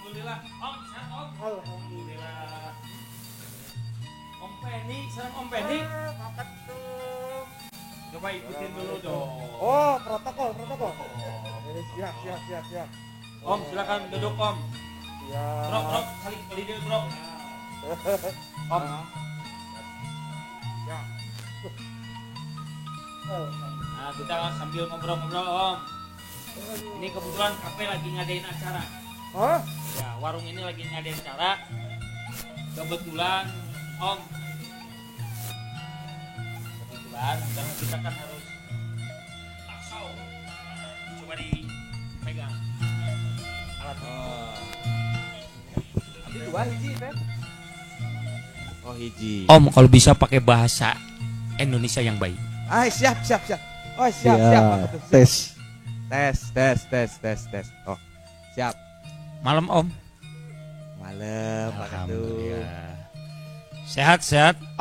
Alhamdulillah. Om, sehat Om. Alhamdulillah. Om Penny, sehat Om Penny. Makan tuh. Coba ikutin dulu dong. Oh, protokol. Siap. Om, silakan duduk Om. Siap. Bro, kali dia bro. Om. Ya. Nah, kita sambil ngobrol-ngobrol Om. Ini kebetulan kafe lagi ngadain acara. Hah? Ya, warung ini lagi ngadain acara. Kebetulan Om. Karena kita kan harus taksau. Coba dipegang alat. Ini dua hiji, Pen. Oh, hiji. Om, kalau bisa pakai bahasa Indonesia yang baik. Siap. Oh, siap. Tes. Oh, siap. Malam Om. Malam, Pak Ketum. Sehat.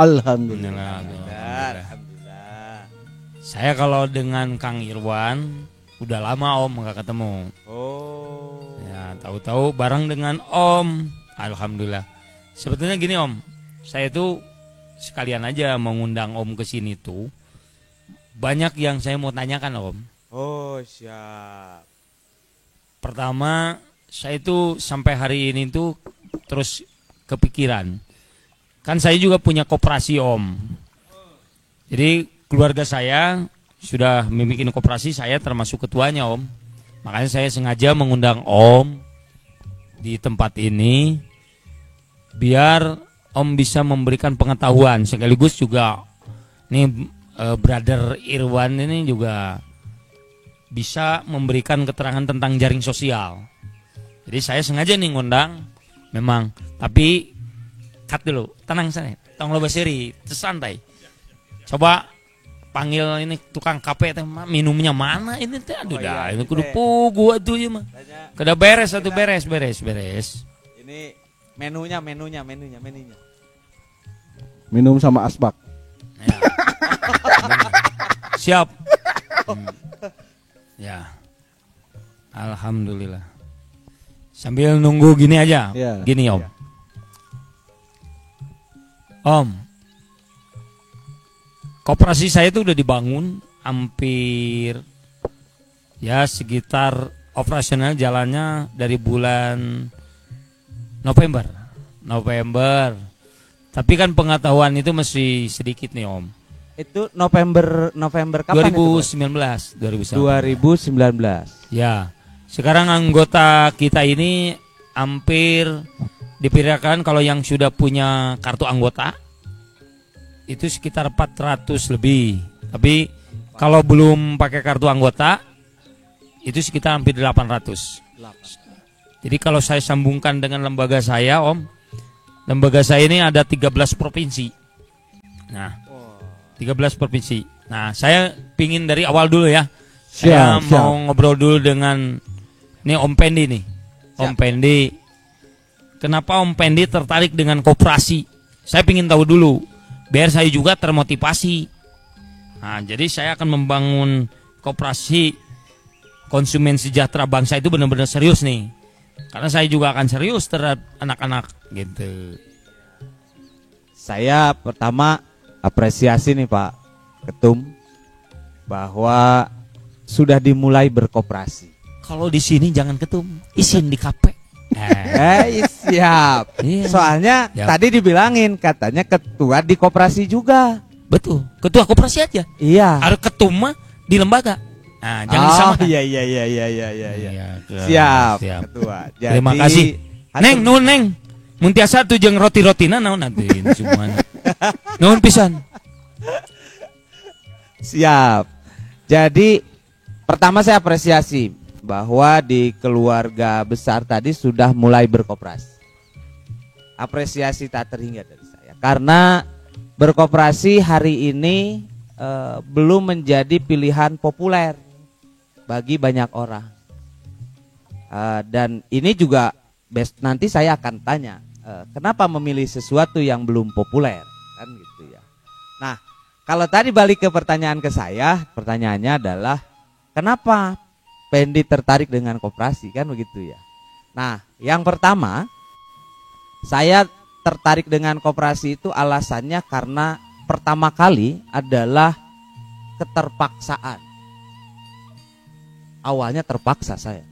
Alhamdulillah. Alhamdulillah. Saya kalau dengan Kang Irwan udah lama Om nggak ketemu. Oh. Ya, tahu-tahu bareng dengan Om. Alhamdulillah. Sebetulnya gini Om, saya tuh sekalian aja mengundang Om ke sini tuh. Banyak yang saya mau tanyakan Om. Oh, siap. Pertama, saya itu sampai hari ini tuh terus kepikiran. Kan saya juga punya koperasi Om. Jadi keluarga saya sudah membuat koperasi, saya termasuk ketuanya Om. Makanya saya sengaja mengundang Om di tempat ini biar Om bisa memberikan pengetahuan sekaligus juga nih brother Irwan ini juga bisa memberikan keterangan tentang jaring sosial. Jadi saya sengaja nih ngundang memang, tapi cut dulu, tenang sana, tong lo basiri, santai. Coba panggil ini tukang kafe teh, minumnya mana ini teh? Aduh dah, ini kudu pugu atuh ya mah. Kada beres atuh, beres. Ini menunya. Minum sama asbak. Ya. Siap. Ya. Alhamdulillah. Sambil nunggu gini aja. Ya. Gini Om. Om. Koperasi saya itu udah dibangun hampir ya sekitar operasional jalannya dari bulan November. Tapi kan pengetahuan itu masih sedikit nih Om. Itu November kapan 2019. itu? 2019. Ya. Sekarang anggota kita ini hampir diperkirakan kalau yang sudah punya kartu anggota itu sekitar 400 lebih. Tapi kalau belum pakai kartu anggota itu sekitar hampir 800. Jadi kalau saya sambungkan dengan lembaga saya Om, lembaga saya ini ada 13 provinsi. Nah, 13 provinsi. Nah, saya pingin dari awal dulu ya. Saya mau ngobrol dulu dengan nih Om Pendi nih. Om Pendi. Kenapa Om Pendi tertarik dengan koperasi? Saya pingin tahu dulu. Biar saya juga termotivasi. Nah, jadi saya akan membangun koperasi konsumen sejahtera bangsa itu benar-benar serius nih. Karena saya juga akan serius terhadap anak-anak gitu. Saya pertama apresiasi nih Pak Ketum bahwa sudah dimulai berkoperasi. Kalau di sini jangan ketum, isin di kafe. Siap. Iya. Soalnya tadi dibilangin katanya ketua di koperasi juga. Betul, ketua koperasi aja. Iya. Harus ketum mah di lembaga. Nah, jangan disamakan. Iya. Iya, Siap, siap. Ketua. Jadi, Terima kasih. Neng, Neng. Muntiasa tuh jeung roti-rotina naon nanti semua. Nuhun pisan. Siap. Jadi pertama saya apresiasi bahwa di keluarga besar tadi sudah mulai berkoperasi. Apresiasi tak terhingga dari saya karena berkoperasi hari ini belum menjadi pilihan populer bagi banyak orang. Dan ini juga nanti saya akan tanya kenapa memilih sesuatu yang belum populer kan gitu ya. Nah, kalau tadi balik ke pertanyaan ke saya, pertanyaannya adalah kenapa Pendi tertarik dengan koperasi kan begitu ya. Nah, yang pertama, saya tertarik dengan koperasi itu alasannya karena pertama kali adalah keterpaksaan. Awalnya terpaksa saya.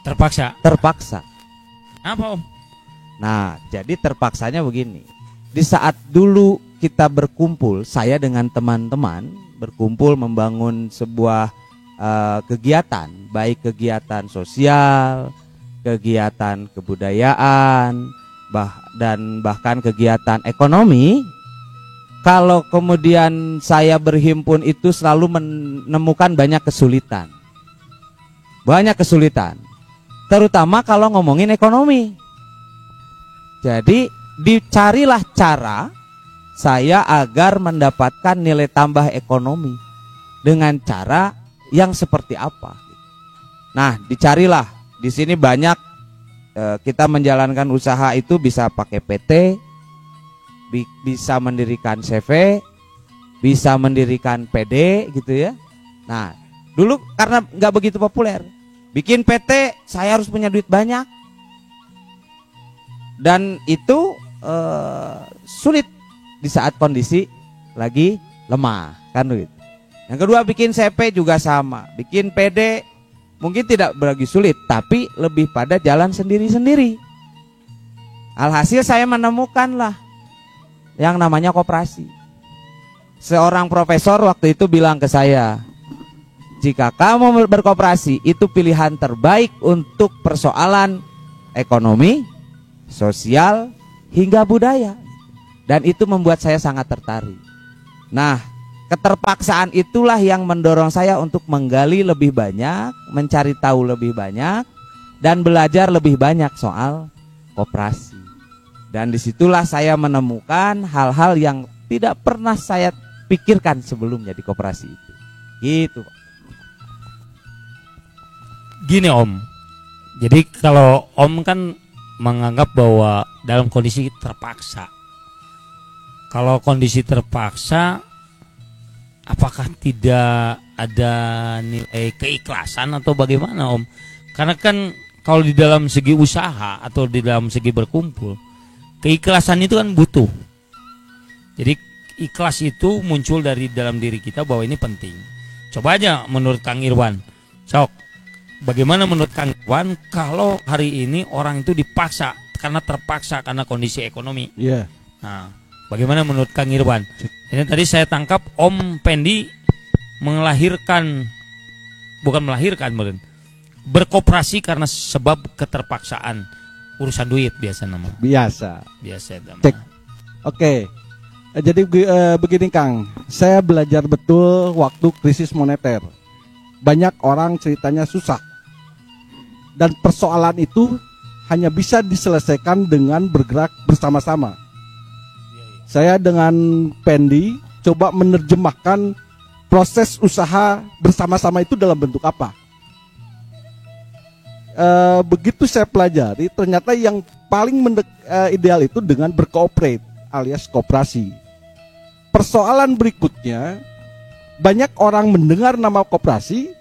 Terpaksa. Terpaksa. Apa Om? Nah, jadi terpaksanya begini. Di saat dulu kita berkumpul, saya dengan teman-teman berkumpul membangun sebuah kegiatan, baik kegiatan sosial, kegiatan kebudayaan, dan bahkan kegiatan ekonomi. Kalau kemudian saya berhimpun itu selalu menemukan banyak kesulitan. Banyak kesulitan. Terutama kalau ngomongin ekonomi. Jadi dicarilah cara saya agar mendapatkan nilai tambah ekonomi dengan cara yang seperti apa. Nah, dicarilah. Di sini banyak kita menjalankan usaha itu bisa pakai PT, bisa mendirikan CV, bisa mendirikan PD gitu ya. Nah, dulu karena nggak begitu populer, bikin PT saya harus punya duit banyak. Dan itu sulit di saat kondisi lagi lemah kan gitu. Yang kedua bikin CP juga sama, bikin PD mungkin tidak begitu sulit, tapi lebih pada jalan sendiri-sendiri. Alhasil saya menemukanlah yang namanya koperasi. Seorang profesor waktu itu bilang ke saya, jika kamu berkoperasi itu pilihan terbaik untuk persoalan ekonomi, sosial, hingga budaya. Dan itu membuat saya sangat tertarik. Nah, keterpaksaan itulah yang mendorong saya untuk menggali lebih banyak, mencari tahu lebih banyak, dan belajar lebih banyak soal koperasi. Dan disitulah saya menemukan hal-hal yang tidak pernah saya pikirkan sebelumnya di koperasi itu. Gitu, Pak. Gini Om, jadi kalau Om kan menganggap bahwa dalam kondisi terpaksa. Kalau kondisi terpaksa, apakah tidak ada nilai keikhlasan atau bagaimana Om? Karena kan kalau di dalam segi usaha atau di dalam segi berkumpul, keikhlasan itu kan butuh. Jadi ikhlas itu muncul dari dalam diri kita bahwa ini penting. Coba aja menurut Kang Irwan, sok. Bagaimana menurut Kang Irwan kalau hari ini orang itu dipaksa karena terpaksa karena kondisi ekonomi? Iya. Nah, bagaimana menurut Kang Irwan? Ini tadi saya tangkap Om Pendi berkoperasi karena sebab keterpaksaan, urusan duit biasa nama. Biasa. Nama. Cek. Oke. Jadi begini Kang, saya belajar betul waktu krisis moneter. Banyak orang ceritanya susah. Dan persoalan itu hanya bisa diselesaikan dengan bergerak bersama-sama. Saya dengan Pendi coba menerjemahkan proses usaha bersama-sama itu dalam bentuk apa. Begitu saya pelajari, ternyata yang paling ideal itu dengan berkooperate alias koperasi. Persoalan berikutnya, banyak orang mendengar nama koperasi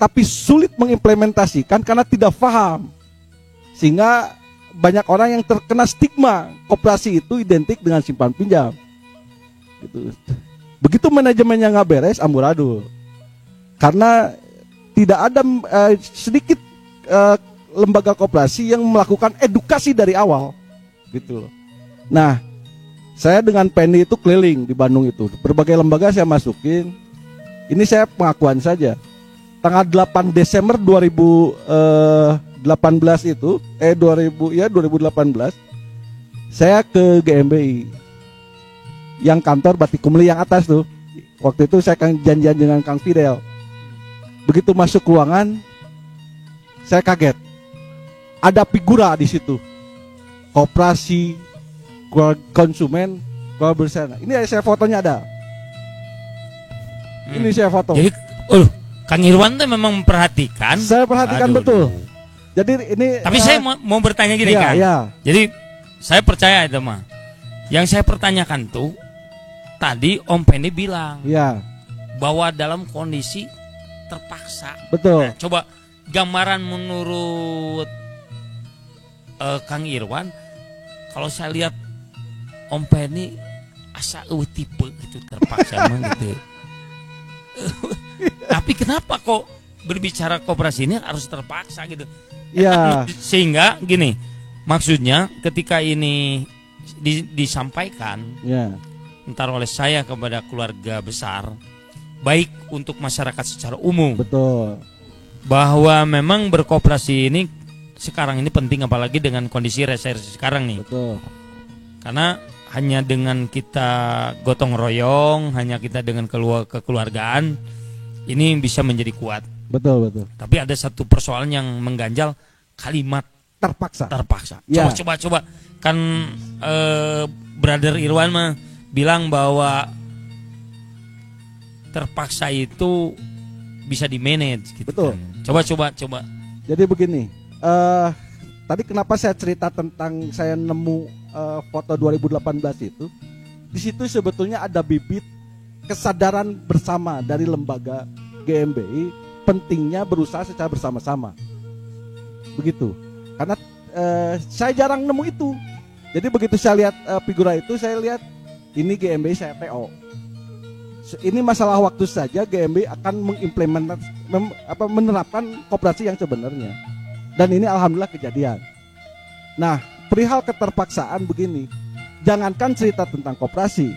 tapi sulit mengimplementasikan karena tidak paham. Sehingga banyak orang yang terkena stigma koperasi itu identik dengan simpan pinjam. Gitu. Begitu manajemennya nggak beres, amburadul. Karena tidak ada sedikit lembaga koperasi yang melakukan edukasi dari awal, gitu loh. Nah, saya dengan Penny itu keliling di Bandung itu, berbagai lembaga saya masukin. Ini saya pengakuan saja. Tanggal 8 Desember 2018 itu 2018 saya ke GMBI yang kantor Batik Kumli yang atas tuh. Waktu itu saya janjian dengan Kang Fidel. Begitu masuk ruangan, saya kaget. Ada figura di situ. Koperasi, konsumen, bersama. Ini saya fotonya ada. Ini saya foto. Jadi, Kang Irwan tuh memang memperhatikan. Saya perhatikan betul. Jadi ini. Tapi saya mau bertanya gini Kang. Iya. Jadi saya percaya itu mah. Yang saya pertanyakan tuh tadi Om Pendi bilang. Iya. Bahwa dalam kondisi terpaksa. Betul. Nah, coba gambaran menurut Kang Irwan, kalau saya lihat Om Penny asa tipe gitu terpaksa emang gitu. Tapi kenapa kok berbicara koperasi ini harus terpaksa gitu? Ya. Sehingga gini, maksudnya ketika ini disampaikan Ya. entar oleh saya kepada keluarga besar, baik untuk masyarakat secara umum, Betul. bahwa memang berkoperasi ini sekarang ini penting, apalagi dengan kondisi resersi sekarang nih. Betul. Karena hanya dengan kita gotong royong, hanya kita dengan kekeluargaan, ini bisa menjadi kuat. Betul, betul. Tapi ada satu persoalan yang mengganjal, kalimat Terpaksa. terpaksa. Ya. Coba. Kan Brother Irwan mah bilang bahwa terpaksa itu bisa di-manage gitu. Betul. Kan. Coba. Jadi begini, tadi kenapa saya cerita tentang saya nemu foto 2018 itu? Di situ sebetulnya ada bibit kesadaran bersama dari lembaga GMBI pentingnya berusaha secara bersama-sama. Begitu. Karena saya jarang nemu itu. Jadi begitu saya lihat figura itu, saya lihat ini GMBI, saya PO. Ini masalah waktu saja GMBI akan menerapkan koperasi yang sebenarnya. Dan ini alhamdulillah kejadian. Nah, perihal keterpaksaan begini, jangankan cerita tentang koperasi,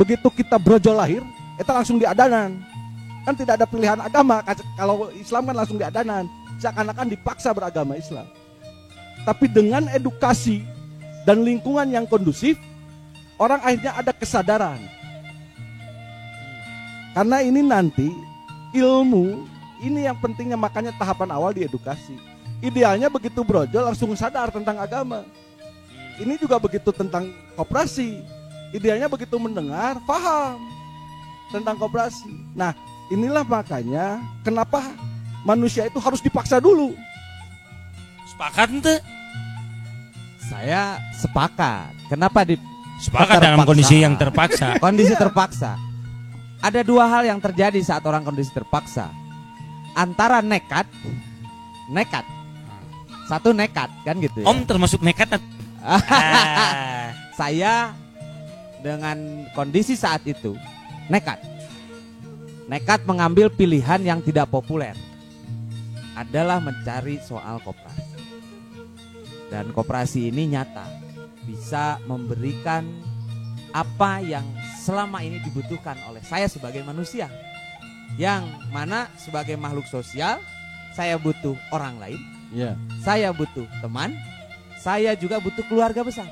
begitu kita brojol lahir, kita langsung diadanan. Kan tidak ada pilihan agama. Kalau Islam kan langsung diadanan, seakan-akan dipaksa beragama Islam. Tapi dengan edukasi dan lingkungan yang kondusif, orang akhirnya ada kesadaran. Karena ini nanti ilmu ini yang pentingnya, makanya tahapan awal diedukasi. Idealnya begitu brojol langsung sadar tentang agama. Ini juga begitu tentang koperasi. Idealnya begitu mendengar paham tentang koperasi. Nah, inilah makanya kenapa manusia itu harus dipaksa dulu. Sepakat ente? Saya sepakat. Kenapa Sepakat dalam terpaksa? kondisi yang terpaksa. Kondisi terpaksa. Ada dua hal yang terjadi saat orang kondisi terpaksa. Antara nekat. Satu nekat kan gitu ya. Om termasuk nekat. Saya dengan kondisi saat itu nekat mengambil pilihan yang tidak populer, adalah mencari soal koperasi. Dan koperasi ini nyata bisa memberikan apa yang selama ini dibutuhkan oleh saya sebagai manusia, yang mana sebagai makhluk sosial saya butuh orang lain, saya butuh teman, saya juga butuh keluarga besar.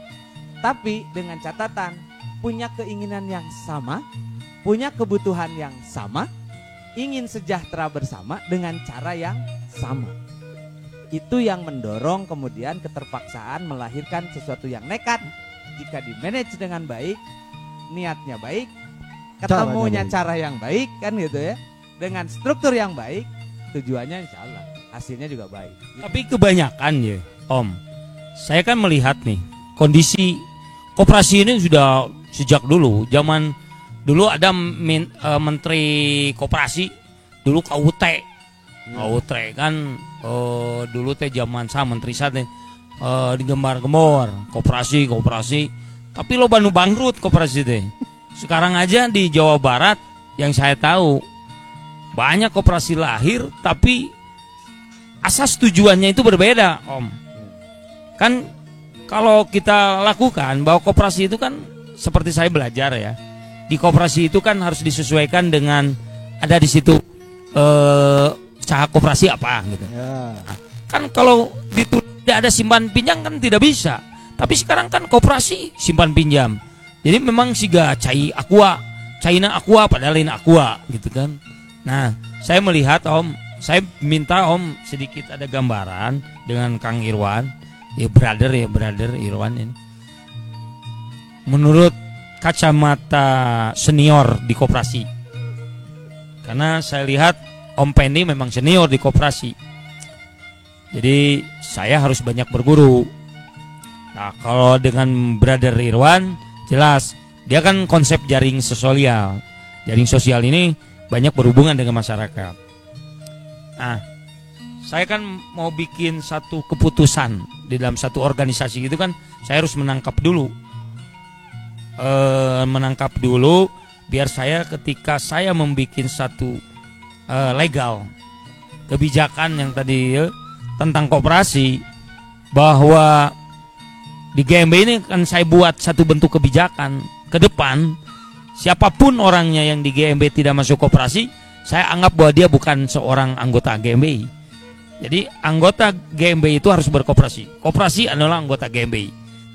Tapi dengan catatan punya keinginan yang sama, punya kebutuhan yang sama, ingin sejahtera bersama dengan cara yang sama. Itu yang mendorong kemudian keterpaksaan melahirkan sesuatu yang nekat. Jika dimanage dengan baik, niatnya baik, ketemunya cara yang baik kan gitu ya, dengan struktur yang baik, tujuannya insya Allah hasilnya juga baik. Tapi kebanyakan ya Om, saya kan melihat nih kondisi koperasi ini sudah sejak dulu. Zaman dulu ada menteri koperasi, dulu KUT kan dulu teh zaman saya menteri saya digembar-gembor koperasi. Tapi lo banu bangkrut koperasi teh. Sekarang aja di Jawa Barat yang saya tahu banyak koperasi lahir, tapi asas tujuannya itu berbeda, Om. Kan kalau kita lakukan bahwa koperasi itu kan seperti saya belajar ya, di koperasi itu kan harus disesuaikan dengan ada di situ usaha koperasi apa gitu. Ya. Nah, kan kalau tidak ada simpan pinjam kan tidak bisa. Tapi sekarang kan koperasi simpan pinjam. Jadi memang siga China aqua padahal ini aqua gitu kan. Nah, saya melihat Om, saya minta Om sedikit ada gambaran dengan Kang Irwan, brother Irwan ini. Menurut kacamata senior di koperasi. Karena saya lihat Om Penny memang senior di koperasi. Jadi saya harus banyak berguru. Nah, kalau dengan Brother Irwan jelas dia kan konsep jaring sosial. Jaring sosial ini banyak berhubungan dengan masyarakat. Nah, saya kan mau bikin satu keputusan di dalam satu organisasi itu kan saya harus menangkap dulu. Menangkap dulu biar saya ketika saya membuat satu legal kebijakan yang tadi tentang koperasi, bahwa di GMB ini kan saya buat satu bentuk kebijakan ke depan, siapapun orangnya yang di GMB tidak masuk koperasi, saya anggap bahwa dia bukan seorang anggota GMB. Jadi anggota GMB itu harus berkoperasi. Koperasi adalah anggota GMB.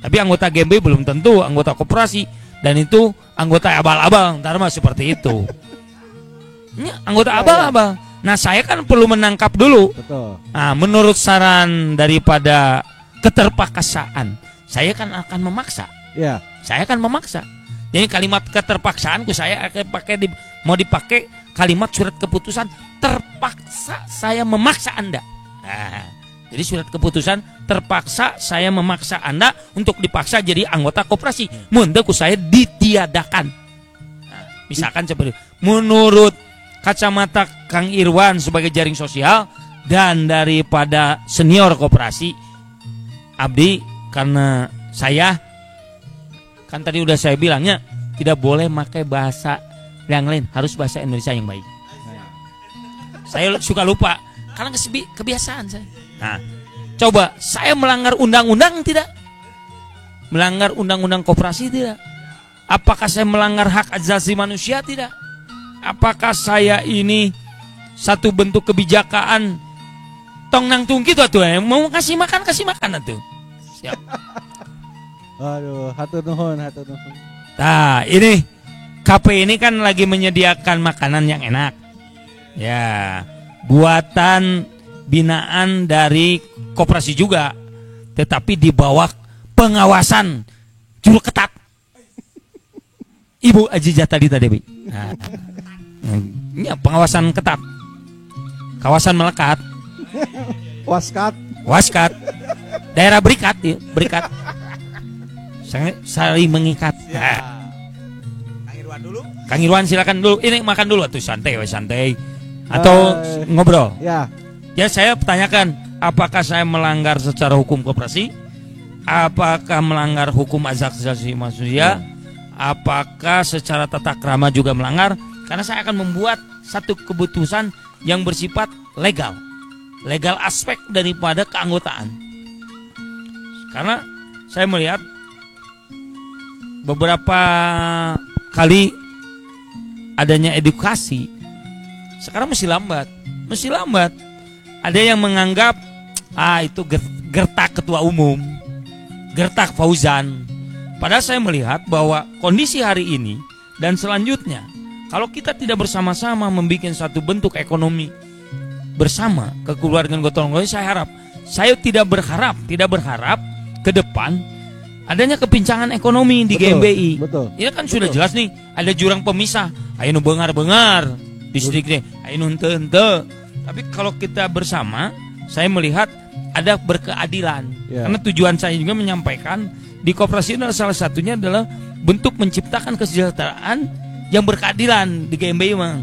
Tapi anggota GMB belum tentu anggota koperasi, dan itu anggota abal-abal, ntar mah seperti itu. Ini anggota abal-abal. Nah, saya kan perlu menangkap dulu. Betul. Nah, menurut saran daripada keterpaksaan, saya kan akan memaksa. Ya. Saya akan memaksa. Jadi kalimat keterpaksaanku saya akan pakai mau dipakai kalimat surat keputusan terpaksa saya memaksa Anda. Nah, jadi surat keputusan terpaksa saya memaksa Anda untuk dipaksa jadi anggota koperasi. Mundur saya ditiadakan. Nah, misalkan seperti menurut kacamata Kang Irwan sebagai jaring sosial dan daripada senior koperasi, abdi karena saya kan tadi udah saya bilangnya tidak boleh pakai bahasa yang lain, harus bahasa Indonesia yang baik. Saya suka lupa karena kebiasaan saya. Nah, coba saya melanggar undang-undang tidak? Melanggar undang-undang koperasi tidak? Apakah saya melanggar hak asasi manusia tidak? Apakah saya ini satu bentuk kebijakan tong nang tungki tuh mau kasih makan tuh. Siap. Aduh, hatur nuhun. Nah, ini KP ini kan lagi menyediakan makanan yang enak. Ya, buatan binaan dari koperasi juga, tetapi di bawah pengawasan juru ketat Ibu Aji Jatadi tadi. Nah, ini pengawasan ketat. Kawasan melekat. Waskat. Daerah berikat, ya, berikat. Saling mengikat. Nah. Kang Irwan silakan dulu. Ini makan dulu atau santai. Atau ngobrol. Ya. Ya, saya tanyakan, apakah saya melanggar secara hukum koperasi? Apakah melanggar hukum asasi manusia? Apakah secara tata krama juga melanggar? Karena saya akan membuat satu keputusan yang bersifat legal aspek daripada keanggotaan. Karena saya melihat beberapa kali adanya edukasi sekarang masih lambat. Ada yang menganggap itu gertak ketua umum, gertak Fauzan. Padahal saya melihat bahwa kondisi hari ini dan selanjutnya, kalau kita tidak bersama-sama membuat satu bentuk ekonomi bersama kekeluargaan gotong royong, saya tidak berharap ke depan adanya kepincangan ekonomi di GMBI. Betul. Ini kan sudah jelas nih, ada jurang pemisah. Ayo nu bengar-bengar distriknya, ayo nu henteu. Tapi kalau kita bersama, saya melihat ada berkeadilan. Ya. Karena tujuan saya juga menyampaikan di koperasi adalah salah satunya adalah bentuk menciptakan kesejahteraan yang berkeadilan di GMBI, Mang.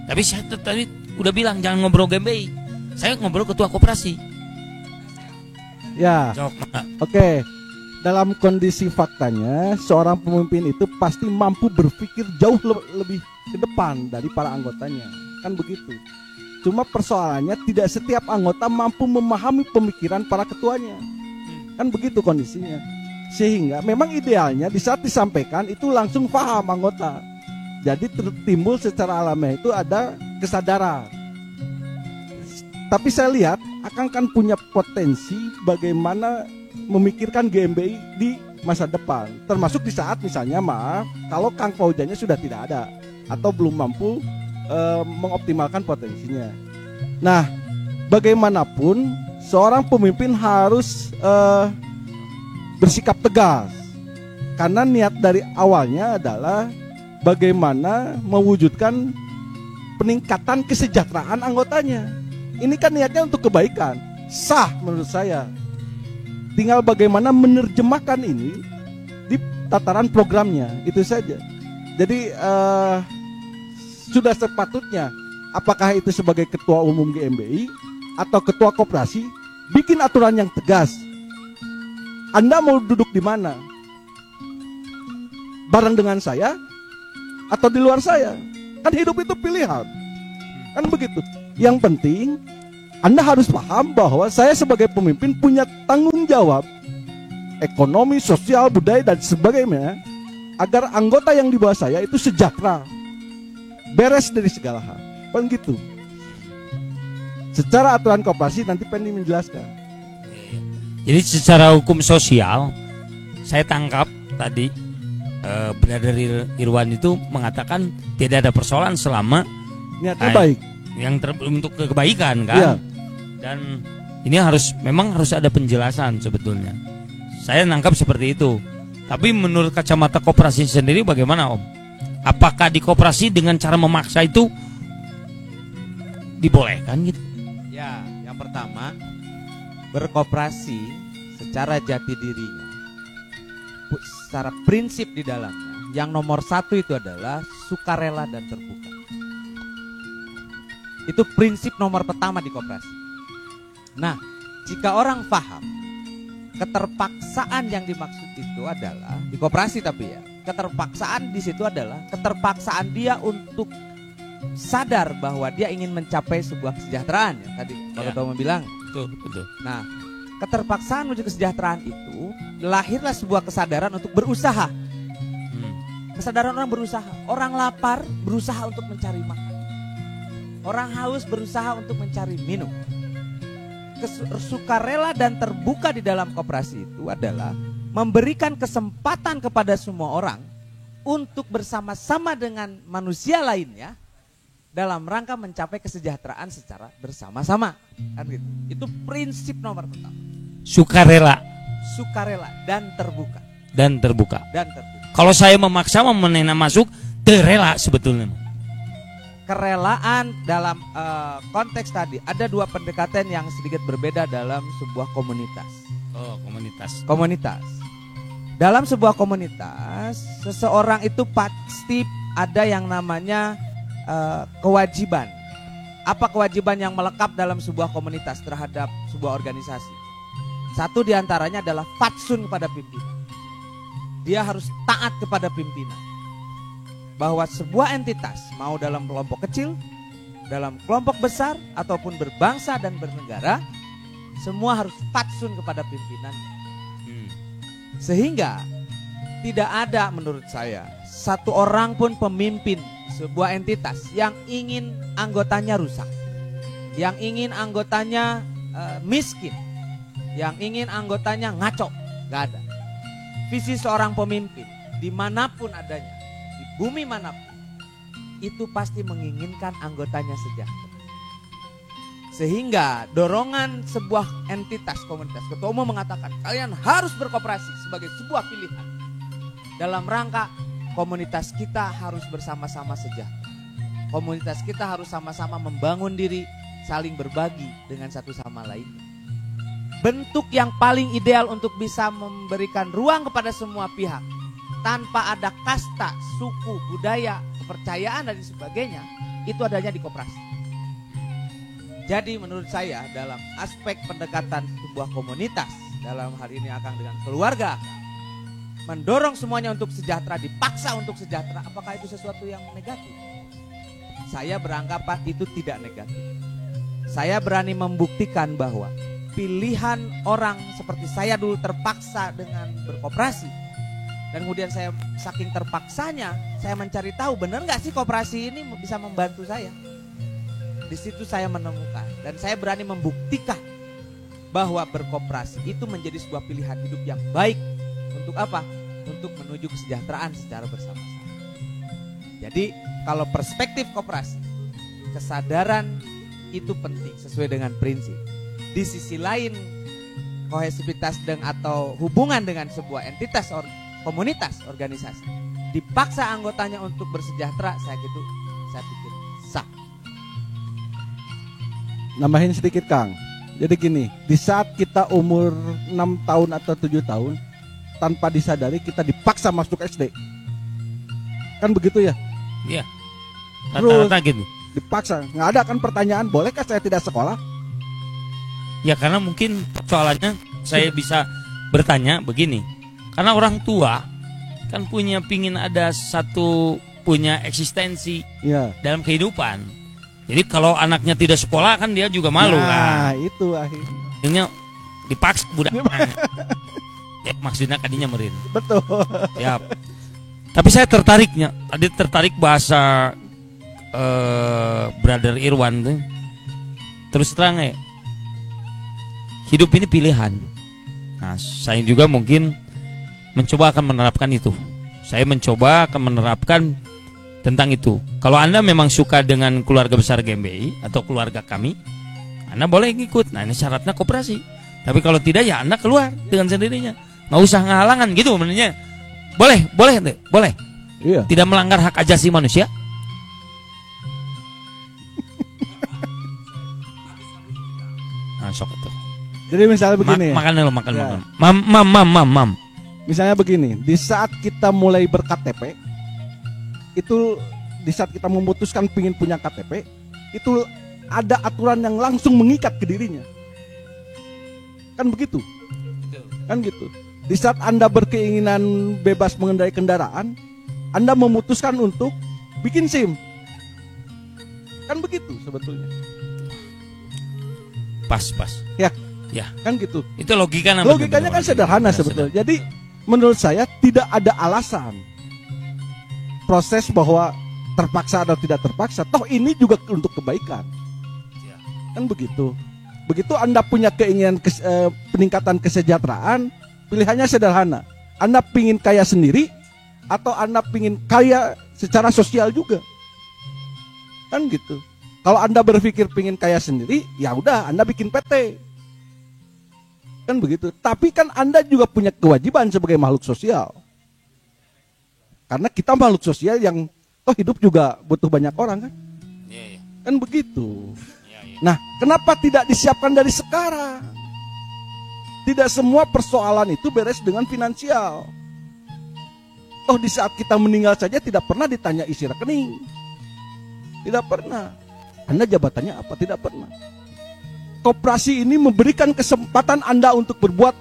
Tapi saya tadi udah bilang jangan ngobrol GMBI. Saya ngobrol ketua koperasi. Ya. Oke. Dalam kondisi faktanya, seorang pemimpin itu pasti mampu berpikir jauh lebih ke depan dari para anggotanya. Kan begitu. Cuma persoalannya tidak setiap anggota mampu memahami pemikiran para ketuanya. Kan begitu kondisinya. Sehingga memang idealnya di saat disampaikan itu langsung paham anggota. Jadi timbul secara alamiah itu ada kesadaran. Tapi saya lihat Akang kan punya potensi bagaimana memikirkan GMBI di masa depan. Termasuk di saat misalnya kalau Kang Fauzannya sudah tidak ada atau belum mampu mengoptimalkan potensinya. Nah, bagaimanapun seorang pemimpin harus bersikap tegas. Karena niat dari awalnya adalah bagaimana mewujudkan peningkatan kesejahteraan anggotanya. Ini kan niatnya untuk kebaikan. Sah menurut saya. Tinggal bagaimana menerjemahkan ini di tataran programnya, itu saja. Jadi sudah sepatutnya apakah itu sebagai ketua umum GMBI atau ketua koperasi bikin aturan yang tegas Anda mau duduk di mana? Bareng dengan saya atau di luar saya? Kan hidup itu pilihan. Kan begitu. Yang penting Anda harus paham bahwa saya sebagai pemimpin punya tanggung jawab ekonomi, sosial, budaya dan sebagainya agar anggota yang di bawah saya itu sejahtera, beres dari segala hal. Kan gitu. Secara aturan koperasi nanti Pendi menjelaskan. Jadi secara hukum sosial saya tangkap tadi benar dari Irwan itu mengatakan tidak ada persoalan selama Niatnya baik. Yang untuk kebaikan kan. Iya. Dan ini memang harus ada penjelasan sebetulnya. Saya nangkap seperti itu. Tapi menurut kacamata koperasi sendiri bagaimana Om? Apakah di koperasi dengan cara memaksa itu dibolehkan gitu? Ya, yang pertama berkoperasi secara jati dirinya, secara prinsip di dalamnya, yang nomor satu itu adalah sukarela dan terbuka. Itu prinsip nomor pertama di koperasi. Nah, jika orang paham keterpaksaan yang dimaksud itu adalah di koperasi, tapi ya keterpaksaan di situ adalah keterpaksaan dia untuk sadar bahwa dia ingin mencapai sebuah kesejahteraan ya, tadi Pak Ketua bilang. Betul. Nah, keterpaksaan menuju kesejahteraan itu lahirlah sebuah kesadaran untuk berusaha. Kesadaran orang berusaha. Orang lapar berusaha untuk mencari makan. Orang haus berusaha untuk mencari minum. Sukarela dan terbuka di dalam koperasi itu adalah memberikan kesempatan kepada semua orang untuk bersama-sama dengan manusia lainnya dalam rangka mencapai kesejahteraan secara bersama-sama. Kan gitu. Itu prinsip nomor pertama. Sukarela Dan terbuka. Kalau saya memaksa menena masuk, terela sebetulnya. Kerelaan dalam konteks tadi ada dua pendekatan yang sedikit berbeda dalam sebuah komunitas. Oh, Komunitas. Dalam sebuah komunitas, seseorang itu pasti ada yang namanya kewajiban. Apa kewajiban yang melekat dalam sebuah komunitas terhadap sebuah organisasi? Satu diantaranya adalah fatsun kepada pimpinan. Dia harus taat kepada pimpinan. Bahwa sebuah entitas, mau dalam kelompok kecil, dalam kelompok besar, ataupun berbangsa dan bernegara, semua harus fatsun kepada pimpinan. Sehingga tidak ada menurut saya satu orang pun pemimpin sebuah entitas yang ingin anggotanya rusak, yang ingin anggotanya miskin, yang ingin anggotanya ngaco. Gak ada. Visi seorang pemimpin dimanapun adanya, di bumi manapun, itu pasti menginginkan anggotanya sejahtera. Sehingga dorongan sebuah entitas komunitas, ketua umum mengatakan kalian harus berkoperasi sebagai sebuah pilihan dalam rangka komunitas kita harus bersama-sama sejahtera. Komunitas kita harus sama-sama membangun diri, saling berbagi dengan satu sama lain. Bentuk yang paling ideal untuk bisa memberikan ruang kepada semua pihak tanpa ada kasta, suku, budaya, kepercayaan dan sebagainya, itu adanya di koperasi. Jadi menurut saya dalam aspek pendekatan sebuah komunitas, dalam hal ini akan dengan keluarga, mendorong semuanya untuk sejahtera, dipaksa untuk sejahtera, apakah itu sesuatu yang negatif? Saya beranggapan itu tidak negatif. Saya berani membuktikan bahwa pilihan orang seperti saya dulu terpaksa dengan berkoperasi, dan kemudian saya saking terpaksanya, saya mencari tahu benar nggak sih koperasi ini bisa membantu saya. Di situ saya menemukan dan saya berani membuktikan bahwa berkoperasi itu menjadi sebuah pilihan hidup yang baik. Untuk apa? Untuk menuju kesejahteraan secara bersama-sama. Jadi kalau perspektif koperasi, kesadaran itu penting sesuai dengan prinsip. Di sisi lain, kohesivitas atau hubungan dengan sebuah entitas komunitas organisasi dipaksa anggotanya untuk bersejahtera, saya pikir sah. Nambahin sedikit Kang. Jadi gini, di saat kita umur 6 tahun atau 7 tahun, tanpa disadari kita dipaksa masuk SD. Kan begitu ya? Iya. Terus Rata-rata gitu. dipaksa. Nggak ada kan pertanyaan, bolehkah saya tidak sekolah? Ya karena mungkin soalnya saya bisa bertanya begini, karena orang tua kan pingin ada punya eksistensi Ya. dalam kehidupan. Jadi kalau anaknya tidak sekolah kan dia juga malu Nah, kan. itu akhirnya. Akhirnya dipaksa budak. Maksudnya kadinya merin. Betul. Siap. Tapi saya tertariknya, tadi tertarik bahasa Brother Irwan tuh. Terus terang hidup ini pilihan. Nah, saya juga mungkin mencoba akan menerapkan itu. Saya mencoba akan menerapkan tentang itu. Kalau Anda memang suka dengan keluarga besar GMBI atau keluarga kami, Anda boleh ngikut. Nah, ini syaratnya koperasi. Tapi kalau tidak ya Anda keluar dengan sendirinya. Nggak usah ngalangan gitu sebenarnya. Boleh. Iya. Tidak melanggar hak asasi manusia. Nah, sok itu. Jadi misalnya begini. Makan dulu, makan. Ya. Mam. Misalnya begini, di saat kita mulai ber-KTP, itu di saat kita memutuskan ingin punya KTP, itu ada aturan yang langsung mengikat ke dirinya. Kan begitu? Kan gitu. Di saat Anda berkeinginan bebas mengendarai kendaraan, Anda memutuskan untuk bikin SIM. Kan begitu sebetulnya. Pas. Ya, kan gitu. Itu logikanya Logikanya kan sederhana sebetulnya. Jadi menurut saya tidak ada alasan proses bahwa terpaksa atau tidak terpaksa. Toh ini juga untuk kebaikan. Kan begitu. Begitu Anda punya keinginan peningkatan kesejahteraan, pilihannya sederhana. Anda pingin kaya sendiri atau Anda pingin kaya secara sosial juga. Kan gitu. Kalau Anda berpikir pingin kaya sendiri, ya udah Anda bikin PT. Kan begitu. Tapi kan Anda juga punya kewajiban sebagai makhluk sosial. Karena kita makhluk sosial yang hidup juga butuh banyak orang kan. Kan begitu. Nah, kenapa tidak disiapkan dari sekarang? Tidak semua persoalan itu beres dengan finansial. Di saat kita meninggal saja tidak pernah ditanya isi rekening. Tidak pernah. Anda jabatannya apa? Tidak pernah. Koperasi ini memberikan kesempatan Anda untuk berbuat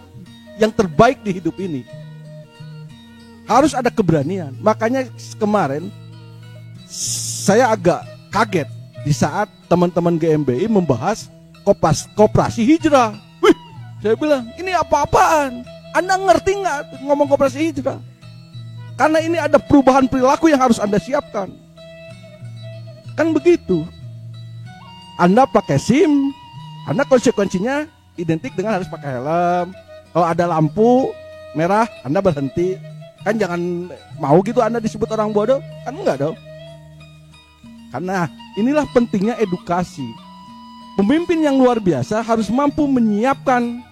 yang terbaik di hidup ini. Harus ada keberanian. Makanya kemarin saya agak kaget di saat teman-teman GMBI membahas koperasi hijrah. Wih, saya bilang ini apa-apaan? Anda ngerti nggak ngomong koperasi hijrah? Karena ini ada perubahan perilaku yang harus Anda siapkan. Kan begitu. Anda pakai SIM, Anda konsekuensinya identik dengan harus pakai helm. Kalau ada lampu merah, Anda berhenti. Kan jangan mau gitu Anda disebut orang bodoh. Kan enggak dong. Karena inilah pentingnya edukasi. Pemimpin yang luar biasa harus mampu menyiapkan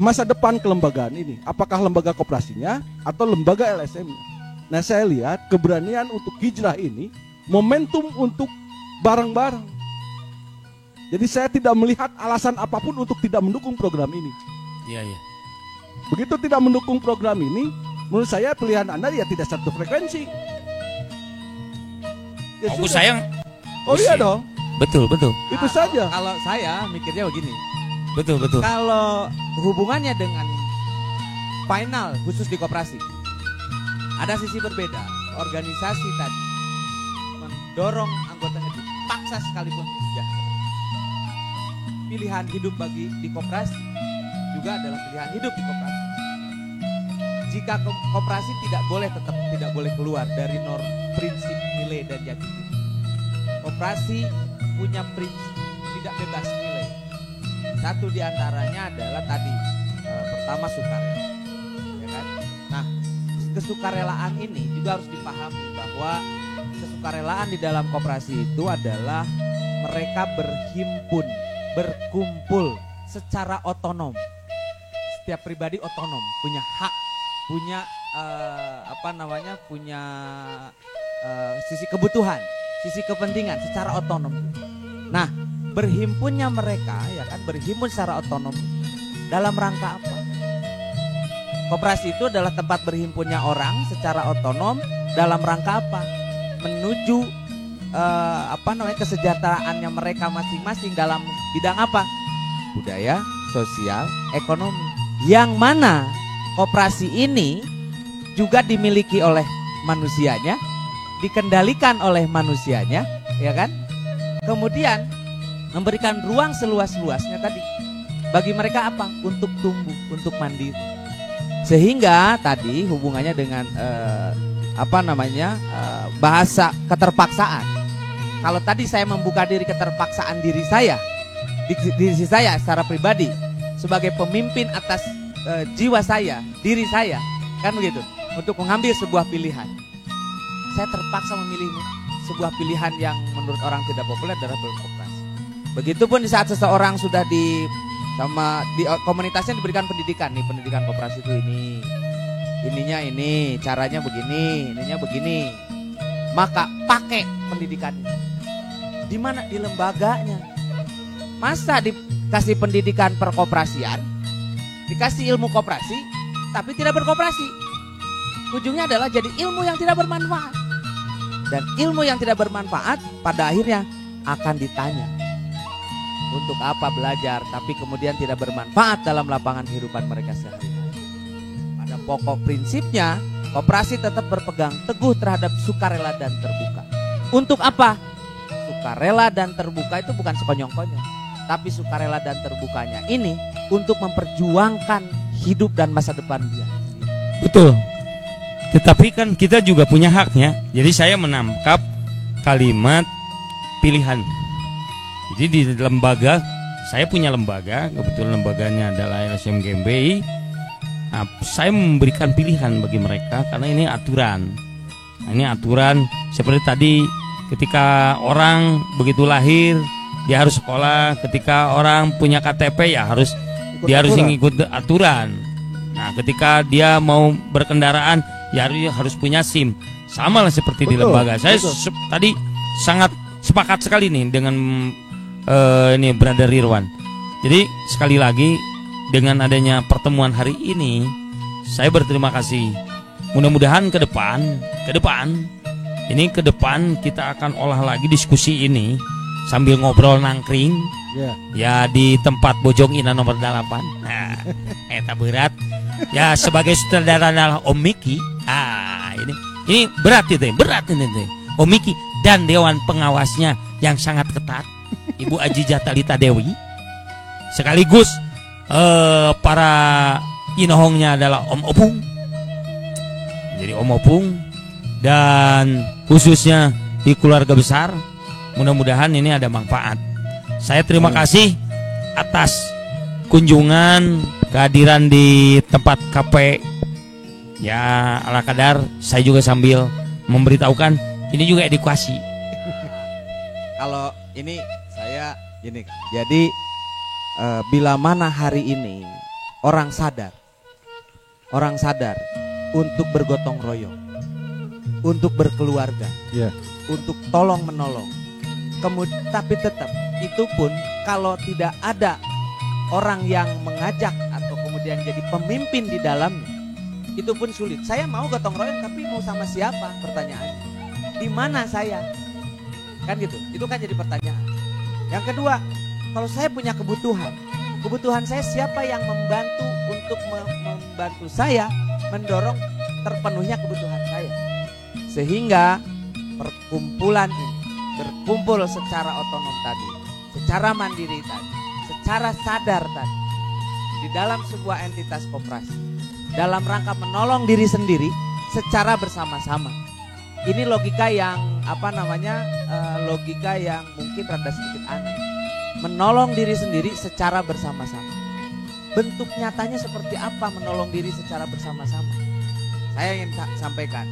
masa depan kelembagaan ini. Apakah lembaga koperasinya atau lembaga LSM-nya. Nah, saya lihat keberanian untuk hijrah ini momentum untuk bareng-bareng. Jadi saya tidak melihat alasan apapun untuk tidak mendukung program ini. Iya. Begitu tidak mendukung program ini, menurut saya pilihan Anda ya tidak satu frekuensi. Ya Aku sudah. sayang. Oh iya dong. Betul. Itu saja. Kalau saya mikirnya begini, Betul. kalau hubungannya dengan final khusus di koperasi, ada sisi berbeda. Organisasi tadi mendorong anggotanya dipaksa sekalipun tidak. Pilihan hidup bagi di koperasi juga adalah pilihan hidup di koperasi. Jika koperasi tetap tidak boleh keluar dari prinsip nilai dan jati diri. Koperasi punya prinsip tidak bebas nilai. Satu diantaranya adalah tadi pertama sukarela, ya kan? Nah, kesukarelaan ini juga harus dipahami bahwa kesukarelaan di dalam koperasi itu adalah mereka berkumpul secara otonom. Setiap pribadi otonom, punya hak, punya punya sisi kebutuhan, sisi kepentingan secara otonom. Nah, berhimpunnya mereka berhimpun secara otonom dalam rangka apa? Koperasi itu adalah tempat berhimpunnya orang secara otonom dalam rangka apa? Menuju kesejahteraannya mereka masing-masing dalam bidang apa? Budaya, sosial, ekonomi. Yang mana koperasi ini juga dimiliki oleh manusianya, dikendalikan oleh manusianya, ya kan? Kemudian memberikan ruang seluas-luasnya tadi bagi mereka apa? Untuk tumbuh, untuk mandiri. Sehingga tadi hubungannya dengan bahasa keterpaksaan. Kalau tadi saya membuka diri keterpaksaan diri saya secara pribadi sebagai pemimpin atas jiwa saya, diri saya, kan begitu, untuk mengambil sebuah pilihan. Saya terpaksa memilih sebuah pilihan yang menurut orang tidak populer adalah berkoperasi. Begitupun di saat seseorang sudah di komunitasnya diberikan pendidikan, nih pendidikan koperasi itu ininya ini, caranya begini, ininya begini. Maka pakai pendidikan ini. Di mana? Di lembaganya. Masa dikasih pendidikan perkoperasian, dikasih ilmu koperasi, tapi tidak berkoperasi. Ujungnya adalah jadi ilmu yang tidak bermanfaat. Dan ilmu yang tidak bermanfaat pada akhirnya akan ditanya, untuk apa belajar tapi kemudian tidak bermanfaat dalam lapangan kehidupan mereka sehari-hari. Pada pokok prinsipnya, koperasi tetap berpegang teguh terhadap sukarela dan terbuka. Untuk apa? Sukarela dan terbuka itu bukan sekonyong-konyong, tapi sukarela dan terbukanya ini untuk memperjuangkan hidup dan masa depan dia. Betul. Tetapi kan kita juga punya haknya. Jadi saya menangkap kalimat pilihan. Jadi di lembaga, saya punya lembaga, kebetulan lembaganya adalah LSM GmbI. Nah, saya memberikan pilihan bagi mereka karena ini aturan. Nah, ini aturan seperti tadi, ketika orang begitu lahir dia harus sekolah, ketika orang punya KTP ya harus dia harus ikut aturan. Nah, ketika dia mau berkendaraan ya harus punya SIM. Sama lah seperti di lembaga. Saya tadi sangat sepakat sekali nih dengan ini Brother Irwan. Jadi sekali lagi dengan adanya pertemuan hari ini, saya berterima kasih. Mudah-mudahan ke depan kita akan olah lagi diskusi ini sambil ngobrol nangkring. Ya di tempat Bojong Ina nomor 8. Nah, eta berat. Ya sebagai sutradara adalah Om Miki. Ini berat ini. Om Miki dan dewan pengawasnya yang sangat ketat, Ibu Aji Jatalita Dewi. Sekaligus para inohongnya adalah Om Opung. Jadi Om Opung dan khususnya di keluarga besar. Mudah-mudahan ini ada manfaat. Saya terima kasih atas kunjungan, kehadiran di tempat KP. Ya ala kadar saya juga sambil memberitahukan ini juga edukasi. Kalau ini saya gini, jadi bila mana hari ini orang sadar untuk bergotong royong, untuk berkeluarga, untuk tolong menolong, tapi tetap itu pun kalau tidak ada orang yang mengajak atau kemudian jadi pemimpin di dalamnya, itu pun sulit. Saya mau gotong royong tapi mau sama siapa? Pertanyaannya. Di mana saya? Kan gitu. Itu kan jadi pertanyaan. Yang kedua, kalau saya punya kebutuhan saya siapa yang membantu untuk membantu saya mendorong terpenuhnya kebutuhan saya. Sehingga perkumpulan ini berkumpul secara otonom tadi, secara mandiri tadi, secara sadar tadi, di dalam sebuah entitas koperasi, dalam rangka menolong diri sendiri secara bersama-sama. Ini logika yang logika yang mungkin rada sedikit aneh. Menolong diri sendiri secara bersama-sama. Bentuk nyatanya seperti apa menolong diri secara bersama-sama? Saya ingin sampaikan.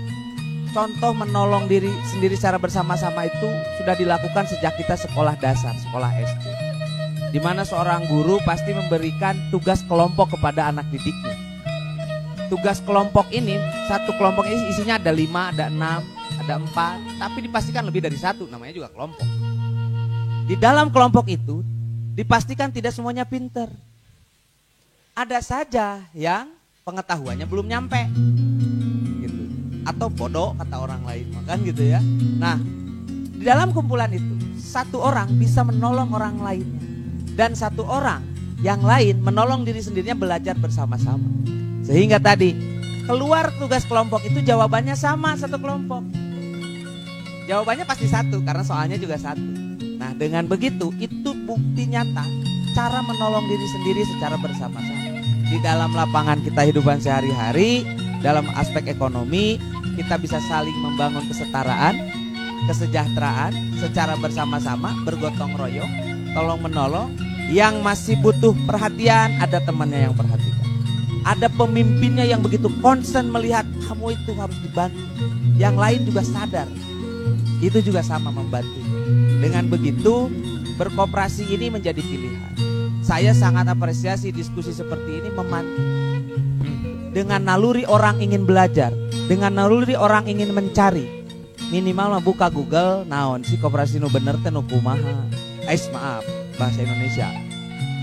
Contoh menolong diri sendiri secara bersama-sama itu sudah dilakukan sejak kita sekolah dasar, sekolah SD. Di mana seorang guru pasti memberikan tugas kelompok kepada anak didiknya. Tugas kelompok ini, satu kelompok ini isinya ada 5, ada 6, ada 4, tapi dipastikan lebih dari 1, namanya juga kelompok. Di dalam kelompok itu dipastikan tidak semuanya pinter. Ada saja yang pengetahuannya belum nyampe. Atau bodoh kata orang lain, kan gitu ya. Nah, di dalam kumpulan itu satu orang bisa menolong orang lainnya dan satu orang yang lain menolong diri sendirinya, belajar bersama-sama. Sehingga tadi keluar tugas kelompok itu jawabannya sama satu kelompok. Jawabannya pasti satu karena soalnya juga satu. Nah, dengan begitu itu bukti nyata cara menolong diri sendiri secara bersama-sama. Di dalam lapangan kita hidupan sehari-hari, dalam aspek ekonomi, kita bisa saling membangun kesetaraan, kesejahteraan secara bersama-sama, bergotong royong, tolong menolong. Yang masih butuh perhatian, ada temannya yang perhatikan. Ada pemimpinnya yang begitu concern melihat kamu itu harus dibantu. Yang lain juga sadar, itu juga sama membantu. Dengan begitu berkoperasi ini menjadi pilihan. Saya sangat apresiasi diskusi seperti ini memantik. Dengan naluri orang ingin belajar, dengan naluri orang ingin mencari, minimal buka Google, naon si koperasi nu bener teh nu kumaha. Maaf, bahasa Indonesia.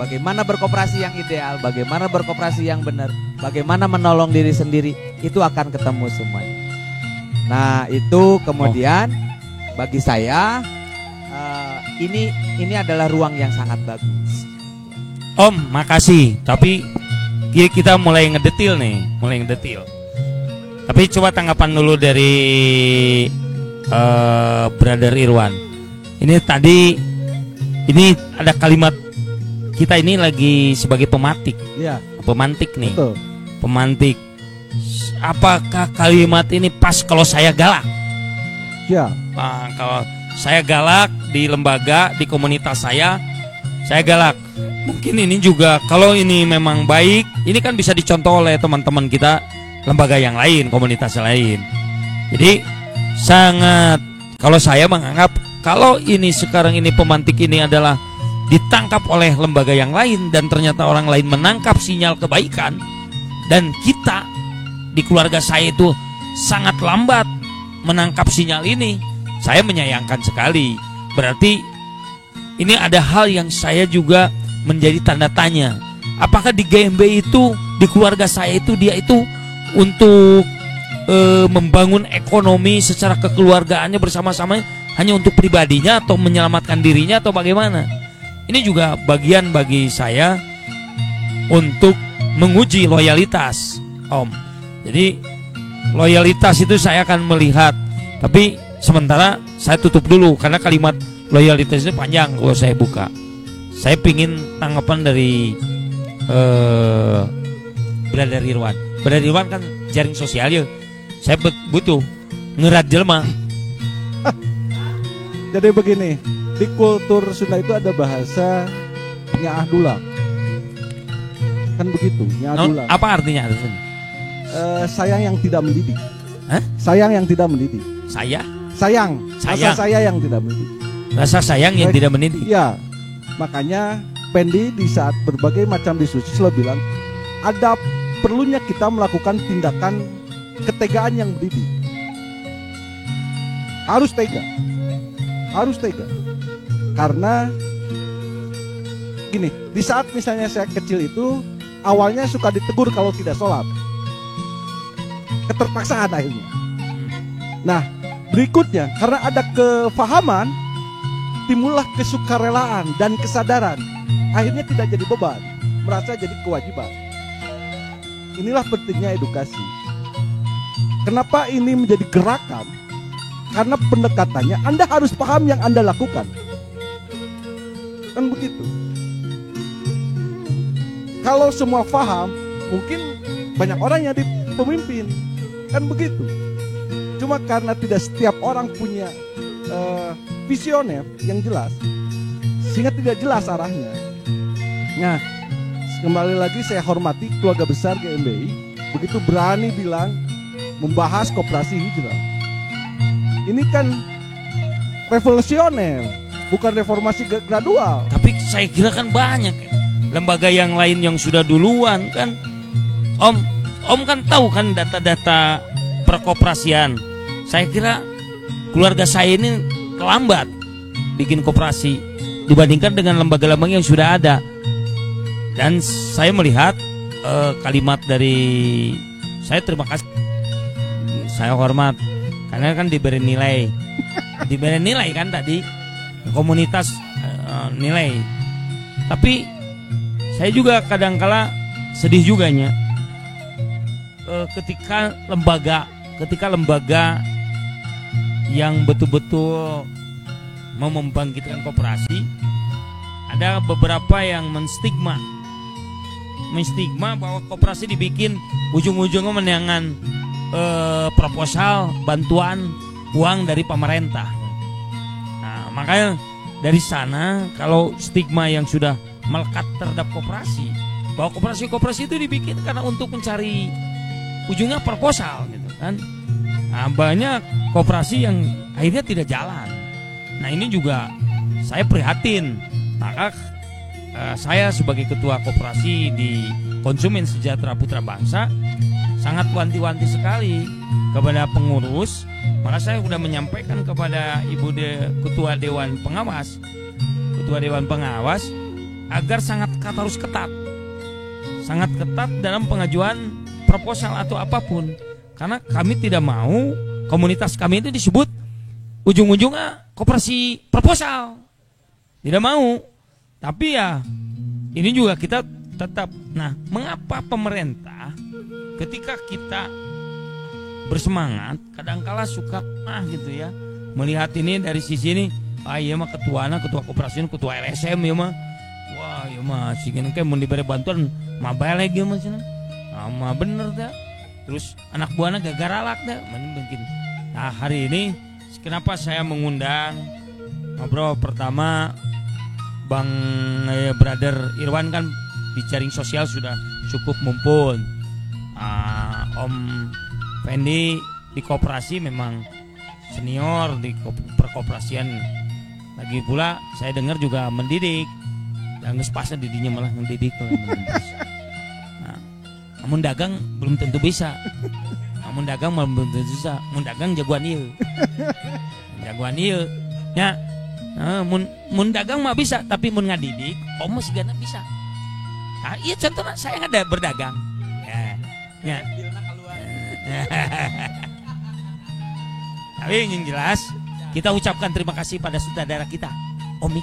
Bagaimana berkoperasi yang ideal, bagaimana berkoperasi yang benar, bagaimana menolong diri sendiri, itu akan ketemu semuanya. Nah, itu kemudian bagi saya ini adalah ruang yang sangat bagus. Om, makasih. Tapi kita mulai ngedetil nih, Tapi coba tanggapan dulu dari Brother Irwan. Ini ada kalimat, kita ini lagi sebagai pemantik. Iya. Pemantik nih. Betul. Pemantik. Apakah kalimat ini pas kalau saya galak? Ya. Kalau saya galak di lembaga, di komunitas saya galak. Mungkin ini juga kalau ini memang baik, ini kan bisa dicontoh oleh teman-teman kita lembaga yang lain, komunitas lain. Jadi sangat, kalau saya menganggap kalau ini sekarang ini pemantik ini adalah ditangkap oleh lembaga yang lain dan ternyata orang lain menangkap sinyal kebaikan, dan kita di keluarga saya itu sangat lambat menangkap sinyal ini, saya menyayangkan sekali. Berarti ini ada hal yang saya juga menjadi tanda tanya. Apakah di GMB itu, di keluarga saya itu, dia itu untuk membangun ekonomi secara kekeluargaannya bersama-sama hanya untuk pribadinya atau menyelamatkan dirinya atau bagaimana? Ini juga bagian bagi saya untuk menguji loyalitas, Om. Jadi loyalitas itu saya akan melihat, tapi sementara saya tutup dulu karena kalimat loyalitas itu panjang kalau saya buka. Saya pingin tanggapan dari Brother Irwan. Brother Irwan kan jaring sosial ya. Saya butuh ngerat jelma. Jadi begini, di kultur Sunda itu ada bahasa nyaah dulang. Kan begitu, nyaah dulang. Apa artinya? Sayang yang tidak mendidik. Hah? Sayang yang tidak mendidik. Sayang. Rasa saya yang tidak mendidik. Rasa sayang yang tidak mendidik. Iya. Makanya Pendi di saat berbagai macam diskusi selalu bilang ada perlunya kita melakukan tindakan ketegaan yang mendidik. Harus tega. Karena gini, di saat misalnya saya kecil itu awalnya suka ditegur kalau tidak sholat, keterpaksaan akhirnya. Nah, berikutnya karena ada kefahaman, timbullah kesukarelaan dan kesadaran, akhirnya tidak jadi beban, merasa jadi kewajiban. Inilah pentingnya edukasi. Kenapa ini menjadi gerakan? Karena pendekatannya Anda harus paham yang Anda lakukan. Kan begitu. Kalau semua paham, mungkin banyak orang yang jadi pemimpin. Kan begitu. Cuma karena tidak setiap orang punya visioner yang jelas, sehingga tidak jelas arahnya. Nah, kembali lagi saya hormati keluarga besar GMBI, begitu berani bilang membahas koperasi hijrah. Ini kan revolusioner, bukan reformasi gradual. Tapi saya kira kan banyak lembaga yang lain yang sudah duluan kan. Om kan tahu kan data-data perkoperasian. Saya kira keluarga saya ini terlambat bikin koperasi dibandingkan dengan lembaga-lembaga yang sudah ada. Dan saya melihat kalimat dari saya, terima kasih, saya hormat karena kan diberi nilai kan tadi komunitas nilai. Tapi saya juga kadangkala sedih juganya ketika lembaga yang betul-betul mau membangkitkan koperasi, ada beberapa yang menstigma bahwa koperasi dibikin ujung-ujungnya menangan proposal bantuan uang dari pemerintah. Nah, makanya dari sana kalau stigma yang sudah melekat terhadap koperasi, bahwa koperasi itu dibikin karena untuk mencari ujungnya proposal gitu kan. Nah, banyak koperasi yang akhirnya tidak jalan. Nah, ini juga saya prihatin. Maka saya sebagai ketua koperasi di Konsumen Sejahtera Putra Bangsa sangat wanti-wanti sekali kepada pengurus. Maka saya sudah menyampaikan kepada Ketua Dewan Pengawas agar harus ketat dalam pengajuan proposal atau apapun, karena kami tidak mau komunitas kami itu disebut ujung-ujungnya koperasi proposal, tidak mau. Tapi ya ini juga kita tetap. Nah, mengapa pemerintah ketika kita bersemangat kadangkala suka gitu ya melihat ini dari sisi ini, iya mah ketua koperasi, ketua LSM ya mah, wah ya mah sih kan mau diberi bantuan mah balik ya mah cenah, mah bener dah. Terus anak buahnya gagaralak dah, mungkin. Nah, hari ini kenapa saya mengundang ngobrol pertama Bang Brother Irwan kan di jaring sosial sudah cukup mumpun. Om Fendi di koperasi memang senior di perkoperasian. Lagi pula saya dengar juga mendidik. Dan ngespasnya didinya malah mendidik. Nah, namun dagang belum tentu bisa. Mun dagang jagoan ieu. Nya mun dagang mah bisa, tapi mun ngadidik om mah sigana bisa. Nah, iya contohnya saya ada berdagang. Ya. Tapi yang jelas kita ucapkan terima kasih pada saudara kita Om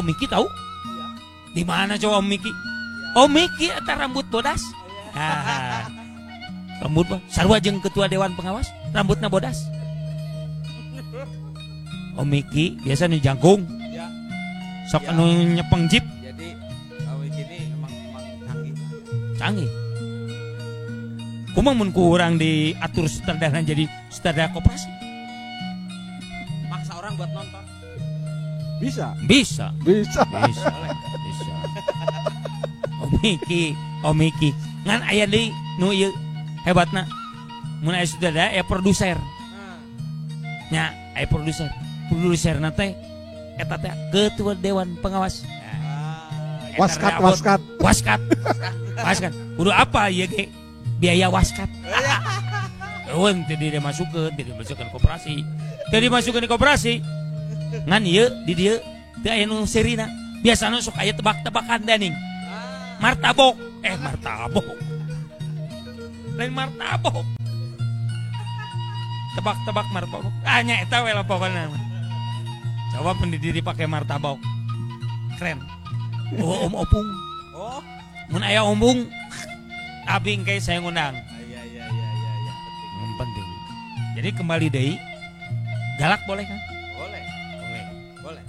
Miki tahu? Di mana coba Om Miki? Om Miki eta rambut bodas. Rambut mah sarua jeung ketua dewan pengawas rambutna bodas. Om Miki biasa nih jangkung. Sok anu nyepeng jeep. Jadi Om Miki ini emang canggih. Kumaha mun kurang diatur sutradara jadi sutradara koperasi? Maksa orang buat nonton. Bisa. Om Miki ngan aya deui nu ieu hebatna. Mun aya sutradara aya produser. Nya aya produser. Produserna teh eta teh ketua dewan pengawas. Waskat. Kudu apa ieu ge? Biaya waskat. Tidak dimasukkan koperasi. Tidak dimasukkan di koperasi. Ngan ieu di dieu teu aya nu serina. Biasana sok aya tebak-tebakan daning. Martabok. Lain martabok. Tebak-tebak martabok. Nya eta we pokona. Coba pendiri pakai martabok. Keren. Om Opung. Mun aya ombung abing kayak saya ngundang. Iya. Penting. Jadi kembali deui. Galak boleh kan?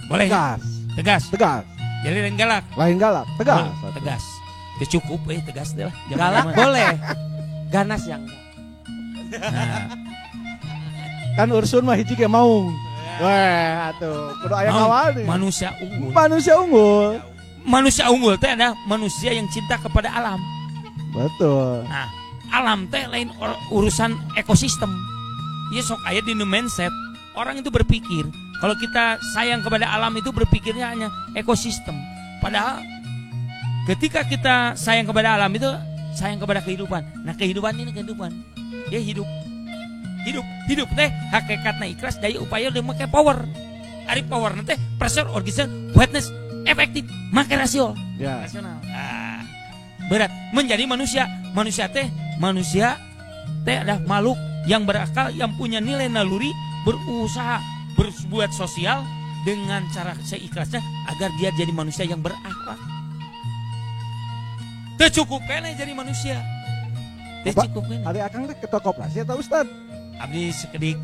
Boleh. Tegas. Jadi lain galak. Tegas. Cukup tegas deh lah. Galak boleh. Ganas yang Nah, Kan Ursun mah hiji ge maung. Wah, atuh kudu aya kawan nih. Manusia unggul teh adalah manusia yang cinta kepada alam. Betul. Nah, alam teh lain urusan ekosistem. Ya sok aya di mindset. Orang itu berpikir kalau kita sayang kepada alam itu berpikirnya hanya ekosistem. Padahal ketika kita sayang kepada alam itu sayang kepada kehidupan. Nah, kehidupan ini kehidupan. Ya hidup teh hakikatna ikhlas daya upaya udah make power. Ari power nanti pressure organisasi wetness efektif make rasio. Ya. Rasional. Berat menjadi manusia teh adalah makhluk yang berakal, yang punya nilai naluri, berusaha berbuat sosial, dengan cara seikhlasnya agar dia jadi manusia yang berakhlak. Teu cukup kene jadi manusia. Teu Bapak, cukup kene. Hari Akang teh ketua koperasi atau Ustad? Abdi sekedik.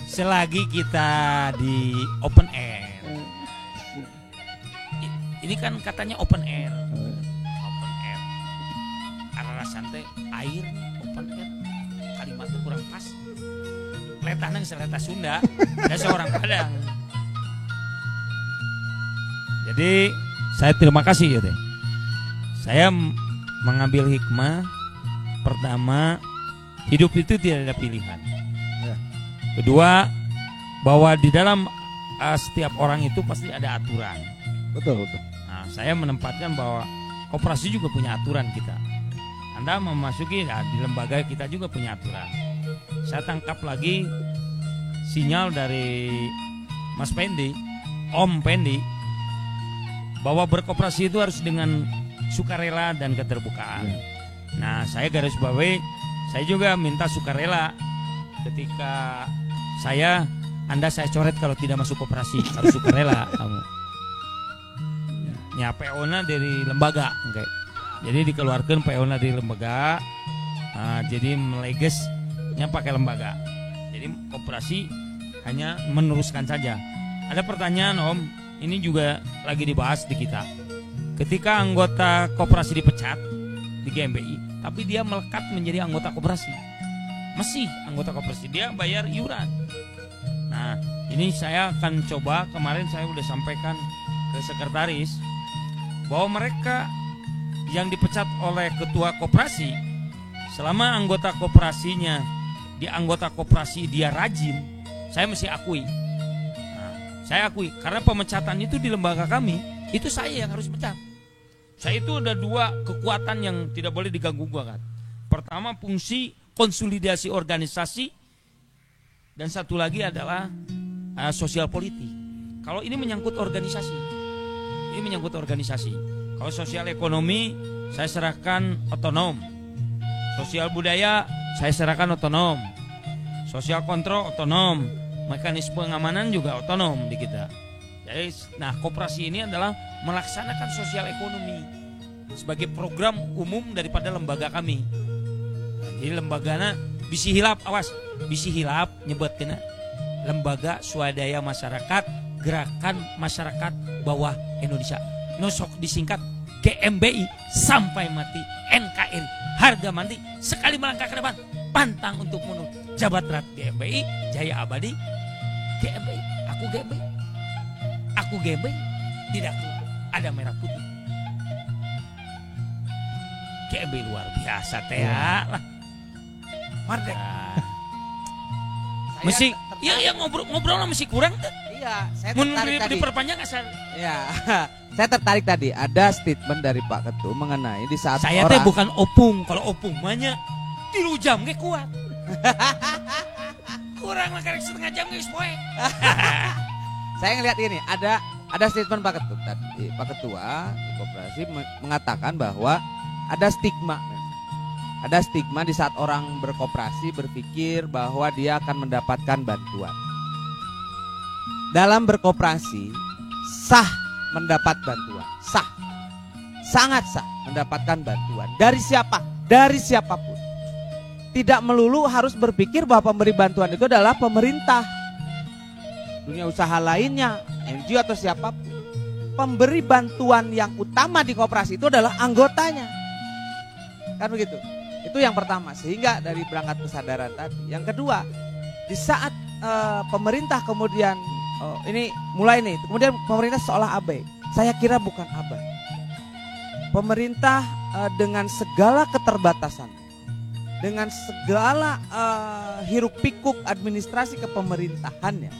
Selagi kita di open air. Ini kan katanya open air. Open air. Arah santai air open air. Kalimatnya kurang pas. Letahnya seleta Sunda. Ada seorang Padang. Jadi saya terima kasih ya teh. Saya mengambil hikmah. Pertama, hidup itu tidak ada pilihan. Ya. Kedua, bahwa di dalam setiap orang itu pasti ada aturan. Betul. Nah, saya menempatkan bahwa koperasi juga punya aturan kita. Anda memasuki di lembaga kita juga punya aturan. Saya tangkap lagi sinyal dari Mas Pendi, Om Pendi, bahwa berkoperasi itu harus dengan sukarela dan keterbukaan. Nah, saya garis bawahi, saya juga minta sukarela ketika Anda saya coret kalau tidak masuk koperasi, harus sukarela kamu. Ya, PO-na dari lembaga, okay. Jadi dikeluarkan PO-na dari lembaga, jadi melegesnya pakai lembaga. Jadi koperasi hanya meneruskan saja. Ada pertanyaan Om, ini juga lagi dibahas di kita. Ketika anggota koperasi dipecat di GMBI, tapi dia melekat menjadi anggota koperasi, masih anggota koperasi, dia bayar iuran. Nah, ini saya akan coba, kemarin saya sudah sampaikan ke sekretaris bahwa mereka yang dipecat oleh ketua koperasi, selama anggota koperasinya di anggota koperasi dia rajin, saya mesti akui. Nah, saya akui karena pemecatan itu di lembaga kami itu saya yang harus pecat. Saya itu ada dua kekuatan yang tidak boleh diganggu-gugat. Pertama, fungsi konsolidasi organisasi, dan satu lagi adalah sosial politik. Kalau ini menyangkut organisasi, Kalau sosial ekonomi saya serahkan otonom, sosial budaya saya serahkan otonom, sosial kontrol otonom, mekanisme pengamanan juga otonom di kita. Jadi, nah koperasi ini adalah melaksanakan sosial ekonomi sebagai program umum daripada lembaga kami. Nah, jadi lembagana bisi hilap, awas, bisi hilap nyebutkeun lembaga swadaya masyarakat gerakan masyarakat bawah Indonesia. Nosok disingkat GMBI sampai mati, NKRI harga mati, sekali melangkah ke depan pantang untuk mundur. Jabat erat GMBI, jaya abadi GMBI. Aku GMBI tidak ada merah putih. GMBI luar biasa teh ya. Mardek. Mesti ya ngobrol mesti kurang tuh. Iya, saya Mun tertarik tadi. diperpanjang asal. Iya, saya tertarik tadi ada statement dari Pak Ketum mengenai di saat Saya teh bukan opung, kalau opung mahnya 3 jam ge kuat. Kurang lah karek setengah jam geus poe. Saya ngelihat ini ada statement Pak Ketum tadi, Pak Ketua Koperasi mengatakan bahwa ada stigma. Ada stigma di saat orang berkoperasi berpikir bahwa dia akan mendapatkan bantuan. Dalam berkoperasi sah mendapat bantuan, sah, sangat sah mendapatkan bantuan dari siapa? Dari siapapun. Tidak melulu harus berpikir bahwa pemberi bantuan itu adalah pemerintah, dunia usaha lainnya, NGO atau siapapun. Pemberi bantuan yang utama di koperasi itu adalah anggotanya, kan begitu? Itu yang pertama, sehingga dari berangkat kesadaran tadi. Yang kedua, di saat pemerintah kemudian ini mulai nih, kemudian pemerintah seolah abai. Saya kira bukan abai. Pemerintah dengan segala keterbatasan, dengan segala hiruk pikuk administrasi kepemerintahannya,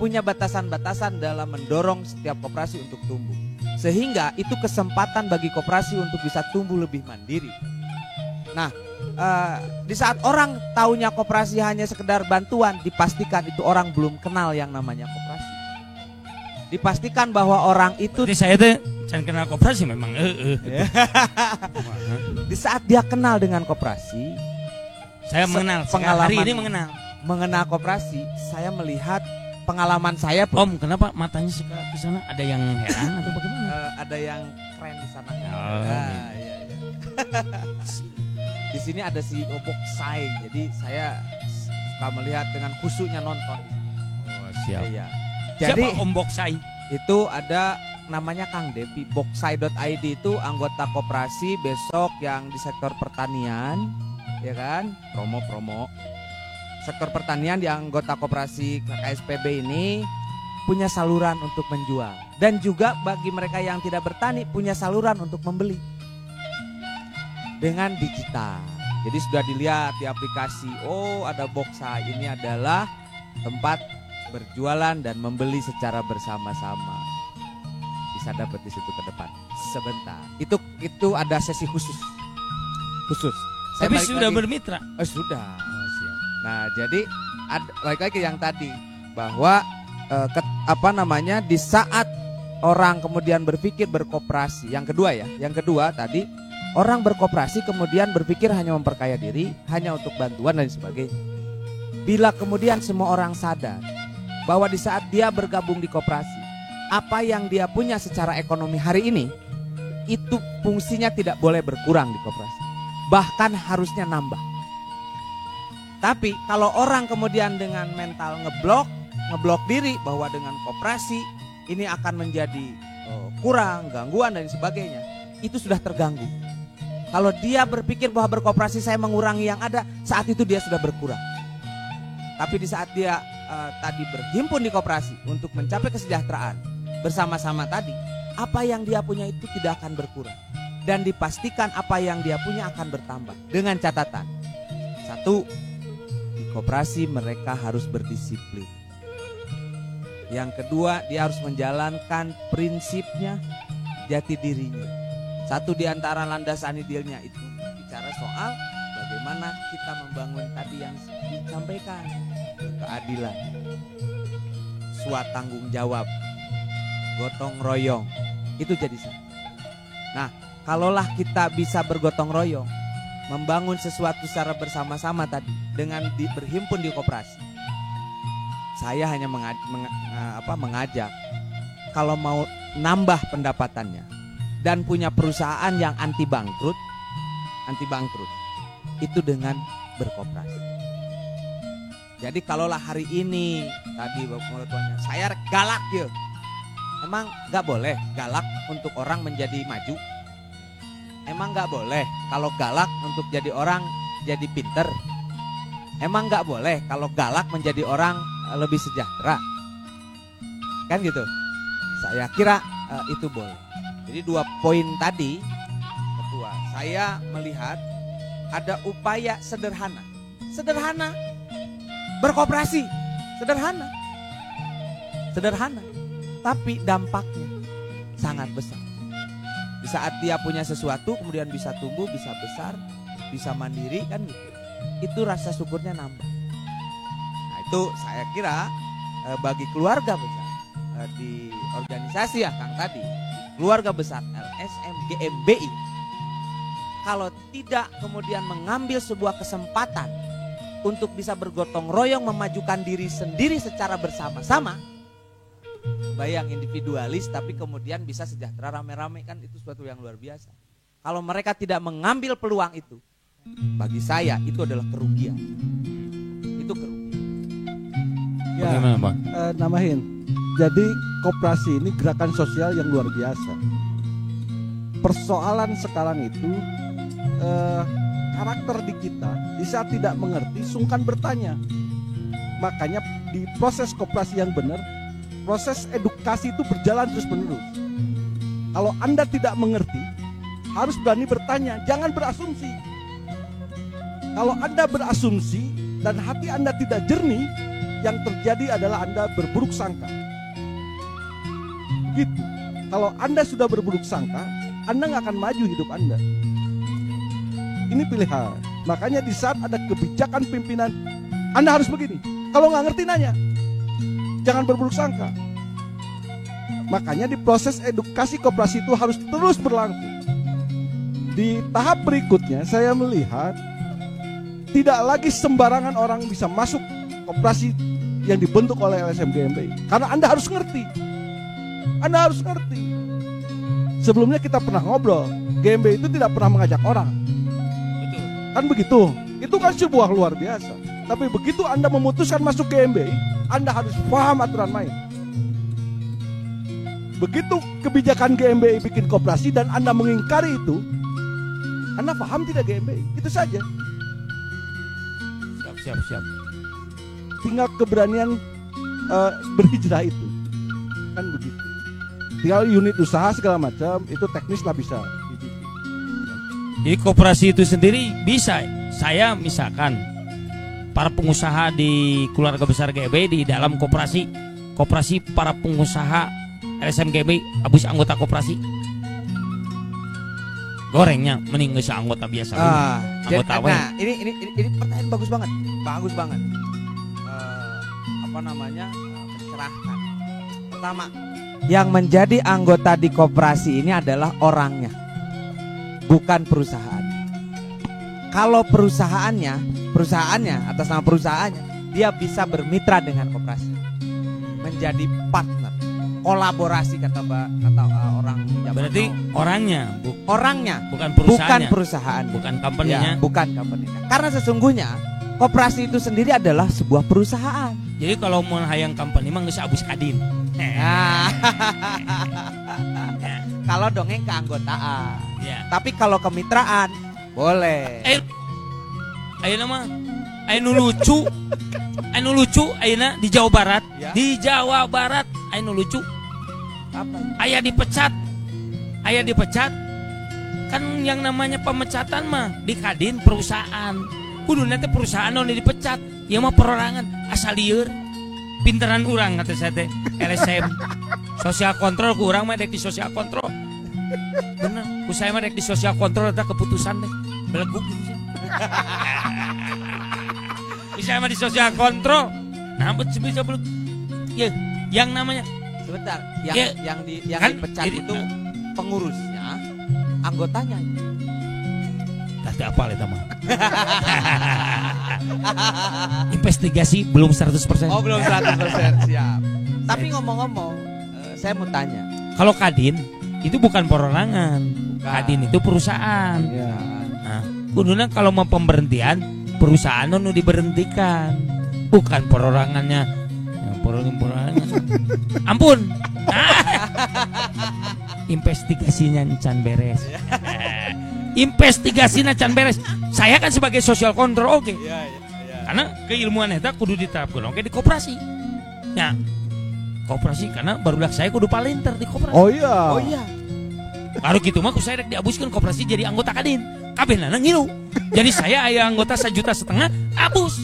punya batasan-batasan dalam mendorong setiap koperasi untuk tumbuh. Sehingga itu kesempatan bagi koperasi untuk bisa tumbuh lebih mandiri. Nah, di saat orang taunya koperasi hanya sekedar bantuan, dipastikan itu orang belum kenal yang namanya koperasi. Dipastikan bahwa orang itu, Jadi saya tuh jangan kenal koperasi memang. di saat dia kenal dengan koperasi, Saya mengenal, pengalaman hari ini mengenal. mengenal koperasi, saya melihat pengalaman saya pun. Om, kenapa matanya suka ke sana? Ada yang heran atau bagaimana? Ada yang keren di sana. Oh, Iya. Di sini ada CEO Boksai, jadi saya suka melihat dengan khusyuknya nonton. Oh, siap. Iya. Jadi Jadi Om Boksai. itu ada namanya Kang Devi, boksai.id itu anggota koperasi besok yang di sektor pertanian, ya kan? Promo. Sektor pertanian di anggota koperasi KKSPB ini punya saluran untuk menjual, dan juga bagi mereka yang tidak bertani punya saluran untuk membeli dengan digital. Jadi sudah dilihat di aplikasi, oh ada Boksai, ini adalah tempat berjualan dan membeli secara bersama-sama. Bisa dapat di situ ke depan. Sebentar. Itu ada sesi khusus. Saya Tapi balik sudah lagi. bermitra. Oh, sudah. Oh, siap. Nah, jadi balik lagi yang tadi bahwa di saat orang kemudian berpikir berkoperasi, yang kedua tadi orang berkoperasi kemudian berpikir hanya memperkaya diri, hanya untuk bantuan dan sebagainya. Bila kemudian semua orang sadar bahwa di saat dia bergabung di koperasi, apa yang dia punya secara ekonomi hari ini itu fungsinya tidak boleh berkurang di koperasi, bahkan harusnya nambah. Tapi kalau orang kemudian dengan mental ngeblok diri bahwa dengan koperasi ini akan menjadi kurang, gangguan dan sebagainya, itu sudah terganggu. Kalau dia berpikir bahwa berkoperasi saya mengurangi yang ada, saat itu dia sudah berkurang. Tapi di saat dia tadi berhimpun di koperasi untuk mencapai kesejahteraan bersama-sama tadi, apa yang dia punya itu tidak akan berkurang, dan dipastikan apa yang dia punya akan bertambah. Dengan catatan, satu, di koperasi mereka harus berdisiplin. Yang kedua, dia harus menjalankan prinsipnya, jati dirinya. Satu di antara landasan idealnya itu bicara soal bagaimana kita membangun tadi yang disampaikan, keadilan, tanggung jawab, gotong royong, itu jadi satu. Nah, kalaulah kita bisa bergotong royong, membangun sesuatu secara bersama-sama tadi dengan berhimpun di koperasi, saya hanya mengajak kalau mau nambah pendapatannya dan punya perusahaan yang anti bangkrut, itu dengan berkoperasi. Jadi kalaulah hari ini tadi menurut tuannya saya galak ya, emang nggak boleh galak untuk orang menjadi maju? Emang nggak boleh kalau galak untuk jadi orang jadi pinter? Emang nggak boleh kalau galak menjadi orang lebih sejahtera? Kan gitu. Saya kira itu boleh. Jadi 2 poin tadi. Kedua, saya melihat ada upaya sederhana berkoperasi, sederhana, tapi dampaknya sangat besar. Di saat dia punya sesuatu kemudian bisa tumbuh, bisa besar, bisa mandiri, kan gitu. Itu rasa syukurnya nambah. Nah, itu saya kira bagi keluarga besar di organisasi ya Kang tadi, keluarga besar LSM GMBI, kalau tidak kemudian mengambil sebuah kesempatan untuk bisa bergotong royong memajukan diri sendiri secara bersama-sama, bayang individualis tapi kemudian bisa sejahtera rame-rame, kan itu suatu yang luar biasa. Kalau mereka tidak mengambil peluang itu, bagi saya itu adalah kerugian. Itu kerugian. Ya, Bagaimana, Bang? Namahin. Jadi koperasi ini gerakan sosial yang luar biasa. Persoalan sekarang itu karakter di kita di saat tidak mengerti sungkan bertanya. Makanya di proses koperasi yang benar, proses edukasi itu berjalan terus menerus. Kalau Anda tidak mengerti, harus berani bertanya, jangan berasumsi. Kalau Anda berasumsi dan hati Anda tidak jernih, yang terjadi adalah Anda berburuk sangka. Gitu. Kalau Anda sudah berburuk sangka, Anda nggak akan maju hidup Anda. Ini pilihan. Makanya di saat ada kebijakan pimpinan, Anda harus begini. Kalau nggak ngerti nanya, jangan berburuk sangka. Makanya di proses edukasi koperasi itu harus terus berlangsung. Di tahap berikutnya saya melihat tidak lagi sembarangan orang bisa masuk koperasi yang dibentuk oleh LSM GMBI. Karena Anda harus ngerti. Anda harus ngerti. Sebelumnya kita pernah ngobrol, GMBI itu tidak pernah mengajak orang. Betul. Kan begitu. Itu kan sebuah luar biasa. Tapi begitu Anda memutuskan masuk GMBI, Anda harus paham aturan main. Begitu kebijakan GMBI bikin koperasi dan Anda mengingkari itu, Anda paham tidak GMBI? Itu saja. Siap. Tinggal keberanian berhijrah itu. Kan begitu. Tinggal unit usaha segala macam, itu teknis lah bisa. Jadi koperasi itu sendiri bisa. Saya misalkan para pengusaha di keluarga besar GMBI di dalam koperasi para pengusaha LSM GMBI, abis anggota koperasi. Gorengnya mending geus anggota biasa. Anggota we. Nah, ini pertanyaan bagus banget. Bagus banget. Apa namanya? Mencerahkan. Pertama, yang menjadi anggota di koperasi ini adalah orangnya, bukan perusahaan. Kalau perusahaannya atas nama perusahaannya, dia bisa bermitra dengan koperasi, menjadi partner, kolaborasi kata orang zaman Berarti now. Orangnya, bukan bukan perusahaannya. perusahaan, Bukan company-nya. ya, bukan company-nya. Karena sesungguhnya koperasi itu sendiri adalah sebuah perusahaan. Jadi kalau mau hayang company mah geus abus kadin. Nah, kalau dongeng keanggotaan, Ya. tapi kalau kemitraan boleh. Ayeuna mah anu lucu. Anu lucu ayeuna di Jawa Barat. Ya. Di Jawa Barat anu lucu. Apa? Aya dipecat. Kan yang namanya pemecatan mah di kadin perusahaan. Kudu nanti perusahaan anu dipecat. Ieu mah perorangan asal lieur. Pinteran urang kata saya teh LSM. Sosial kontrol ku urang mah dek di sosial kontrol. Bener, ku saya mah dek di sosial kontrol eta keputusan deh. Beleguk gitu sih. Bisa mah di sosial kontrol. Nah, bisa belum. Ya, yang namanya Sebentar, Ya, yang kan, dipecat jadi- itu pengurusnya, anggotanya. tadi apa eta mah? Investigasi belum 100%. Oh, belum 100% siap. Tapi ngomong-ngomong, saya mau tanya. Kalau kadin itu bukan perorangan. Bukan. Kadin itu perusahaan. Ya. Nah, kuduna kalau mau pemberhentian perusahaan nu diberhentikan, bukan perorangannya. Ya, perorangan. Ampun. Investigasinya can beres. Investigasinya can beres. Saya kan sebagai social control oke. Karena keilmuan eta kudu diterapkan oke di koperasi. Ya. Koperasi karena barudak saya kudu palinter di koperasi. Oh iya. Oh iya. Baru gitu mah ku saya rek diabuskeun koperasi jadi anggota kadin. Kabehna ngilu. Jadi saya aya anggota 1,5 juta abus.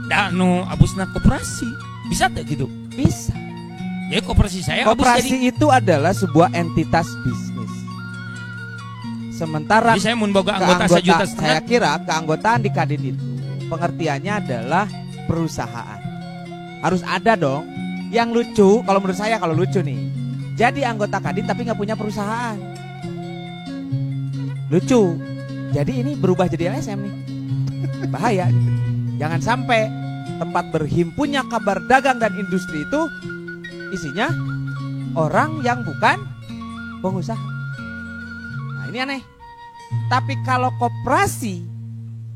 Da nu abusna koperasi. Bisa teh gitu? Bisa. Jadi koperasi saya abus Koperasi jadi. itu adalah sebuah entitas bisnis. Sementara Jadi saya mun boga anggota 1,5 juta. saya kira keanggotaan di Kadin itu pengertiannya adalah perusahaan. Harus ada dong. Yang lucu, kalau menurut saya kalau lucu nih, jadi anggota Kadin tapi nggak punya perusahaan. Lucu. Jadi ini berubah jadi LSM nih. Bahaya. Jangan sampai tempat berhimpunnya kabar dagang dan industri itu isinya orang yang bukan pengusaha. Nah ini aneh. Tapi kalau koperasi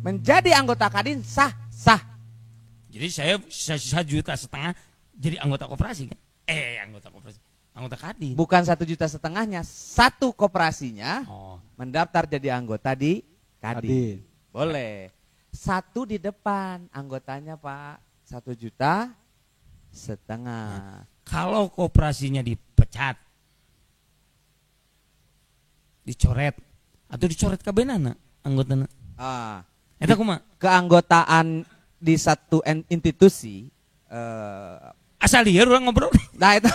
menjadi anggota Kadin sah. Jadi saya 1,5 juta jadi anggota koperasi kan? Anggota koperasi. Anggota kadin. Bukan 1,5 juta, satu koperasinya Oh. mendaftar jadi anggota di Kadin. Kadin. Boleh. Satu di depan anggotanya Pak 1,5 juta. Kalau koperasinya dipecat, dicoret atau dicoret kabehna anggotana. Eta kumaha? Keanggotaan di satu institusi Asal lieur urang ngobrol. nah itu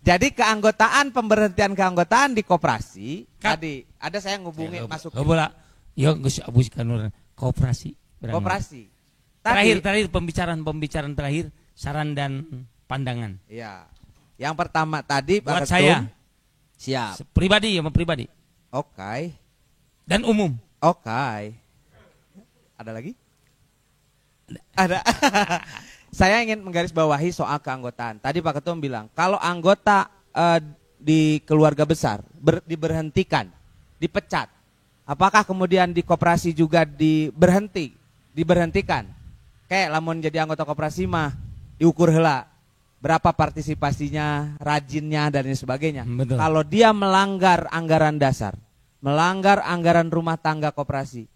jadi keanggotaan pemberhentian keanggotaan di koperasi tadi ada saya ngubungin masuk Bola. Yo geus abuskeun urang koperasi. koperasi Terakhir pembicaraan terakhir saran dan pandangan. ya yang pertama tadi Buat Pak saya. Ketum, siap Pribadi ya, pribadi oke dan umum. ada lagi Ada. Saya ingin menggarisbawahi soal keanggotaan. Tadi Pak Ketua bilang kalau anggota di keluarga besar diberhentikan, dipecat, apakah kemudian di koperasi juga diberhentikan? Kayak lamun jadi anggota koperasi mah diukur heula berapa partisipasinya, rajinnya dan lain sebagainya. Betul. Kalau dia melanggar anggaran dasar, melanggar anggaran rumah tangga koperasi,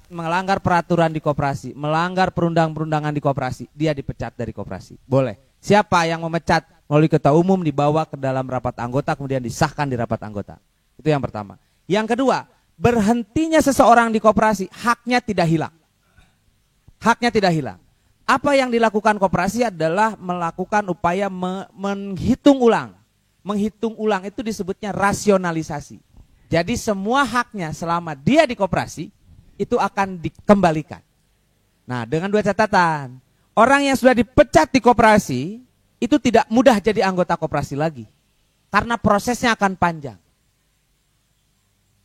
melanggar peraturan di koperasi, melanggar perundang-perundangan di koperasi, dia dipecat dari koperasi. Boleh. Siapa yang memecat melalui ketua umum dibawa ke dalam rapat anggota kemudian disahkan di rapat anggota. Itu yang pertama. Yang kedua, berhentinya seseorang di koperasi haknya tidak hilang. Haknya tidak hilang. Apa yang dilakukan koperasi adalah melakukan upaya menghitung ulang. Menghitung ulang itu disebutnya rasionalisasi. Jadi semua haknya selama dia di koperasi itu akan dikembalikan. Nah, dengan dua catatan. Orang yang sudah dipecat di koperasi itu tidak mudah jadi anggota koperasi lagi. Karena prosesnya akan panjang.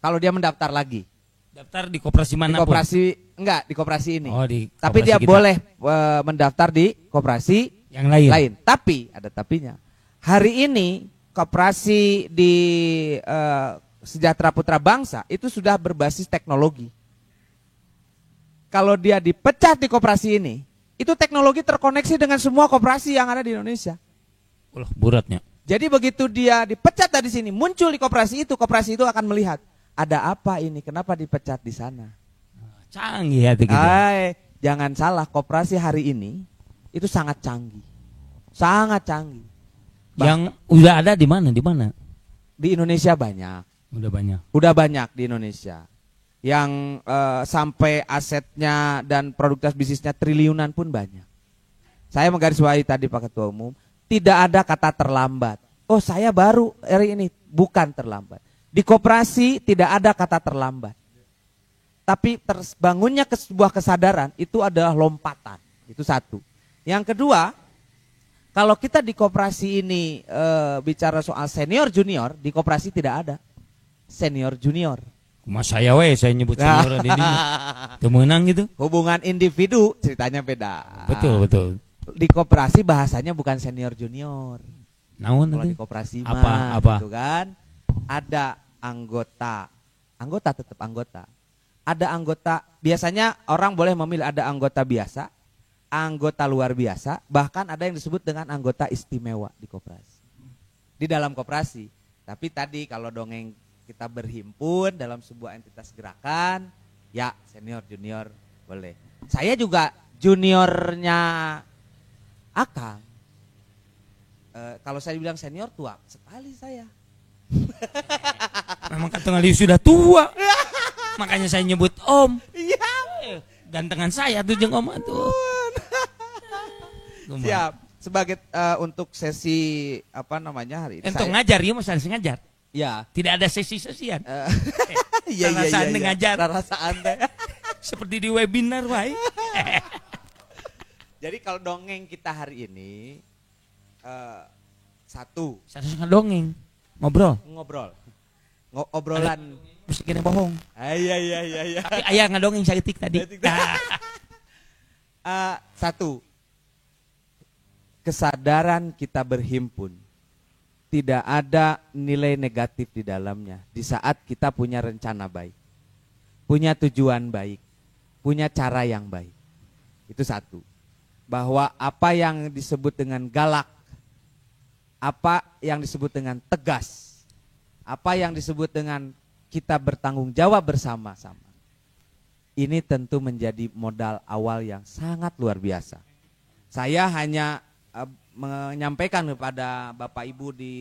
Kalau dia mendaftar lagi. Daftar di koperasi mana? Di koperasi enggak, di koperasi ini. Oh, di tapi dia kita boleh mendaftar di koperasi yang lain. Tapi ada tapinya. Hari ini koperasi di Sejahtera Putra Bangsa itu sudah berbasis teknologi. Kalau dia dipecat di koperasi ini, itu teknologi terkoneksi dengan semua koperasi yang ada di Indonesia. Ulah beratnya. Jadi begitu dia dipecat dari sini, muncul di koperasi itu akan melihat ada apa ini, kenapa dipecat di sana. Canggih hati kita. Jangan salah, koperasi hari ini itu sangat canggih. Sangat canggih. Yang udah ada di mana? Di mana? Di Indonesia banyak. Udah banyak. Udah banyak di Indonesia. Yang sampai asetnya dan produktivitas bisnisnya triliunan pun banyak. Saya menggarisbawahi tadi Pak Ketua Umum, tidak ada kata terlambat. Oh, saya baru hari ini, bukan terlambat. Di koperasi tidak ada kata terlambat. Tapi terbangunnya sebuah kesadaran itu adalah lompatan. Itu satu. Yang kedua, kalau kita di koperasi ini bicara soal senior junior, di koperasi tidak ada senior junior. Mas saya saya nyebut senior ini. Kemenang gitu. Hubungan individu ceritanya beda. Betul. Di koperasi bahasanya bukan senior junior. Naon Kalau nanti? di koperasi Apa? gitu kan. Ada anggota tetap anggota. Ada anggota, biasanya orang boleh memilih ada anggota biasa, anggota luar biasa, bahkan ada yang disebut dengan anggota istimewa di koperasi. Di dalam koperasi. Tapi tadi kalau dongeng kita berhimpun dalam sebuah entitas gerakan, ya senior junior boleh. Saya juga juniornya Akang. Kalau saya bilang senior tua sekali saya. Memang kata ngali sudah tua. Makanya saya nyebut Om. Iya. Gantengan saya tuh jeung Om tuh. Siap. Sebagai untuk sesi apa namanya hari ini. Untuk ngajar ya Mas harus ngajar. Ya. Tidak ada sesi-sesian. Iya. Rasaan ngajar. Rasaan teh. Seperti di webinar wae. Jadi kalau dongeng kita hari ini satu. Saya harus ngedongeng. Ngobrol. Obrolan. Mesti kena bohong. Iya. Tapi ayah ngedongeng saeutik tadi. Satu. Kesadaran kita berhimpun. Tidak ada nilai negatif di dalamnya. Di saat kita punya rencana baik. Punya tujuan baik. Punya cara yang baik. Itu satu. Bahwa apa yang disebut dengan galak. Apa yang disebut dengan tegas. Apa yang disebut dengan kita bertanggung jawab bersama-sama. Ini tentu menjadi modal awal yang sangat luar biasa. Saya hanya menyampaikan kepada Bapak Ibu di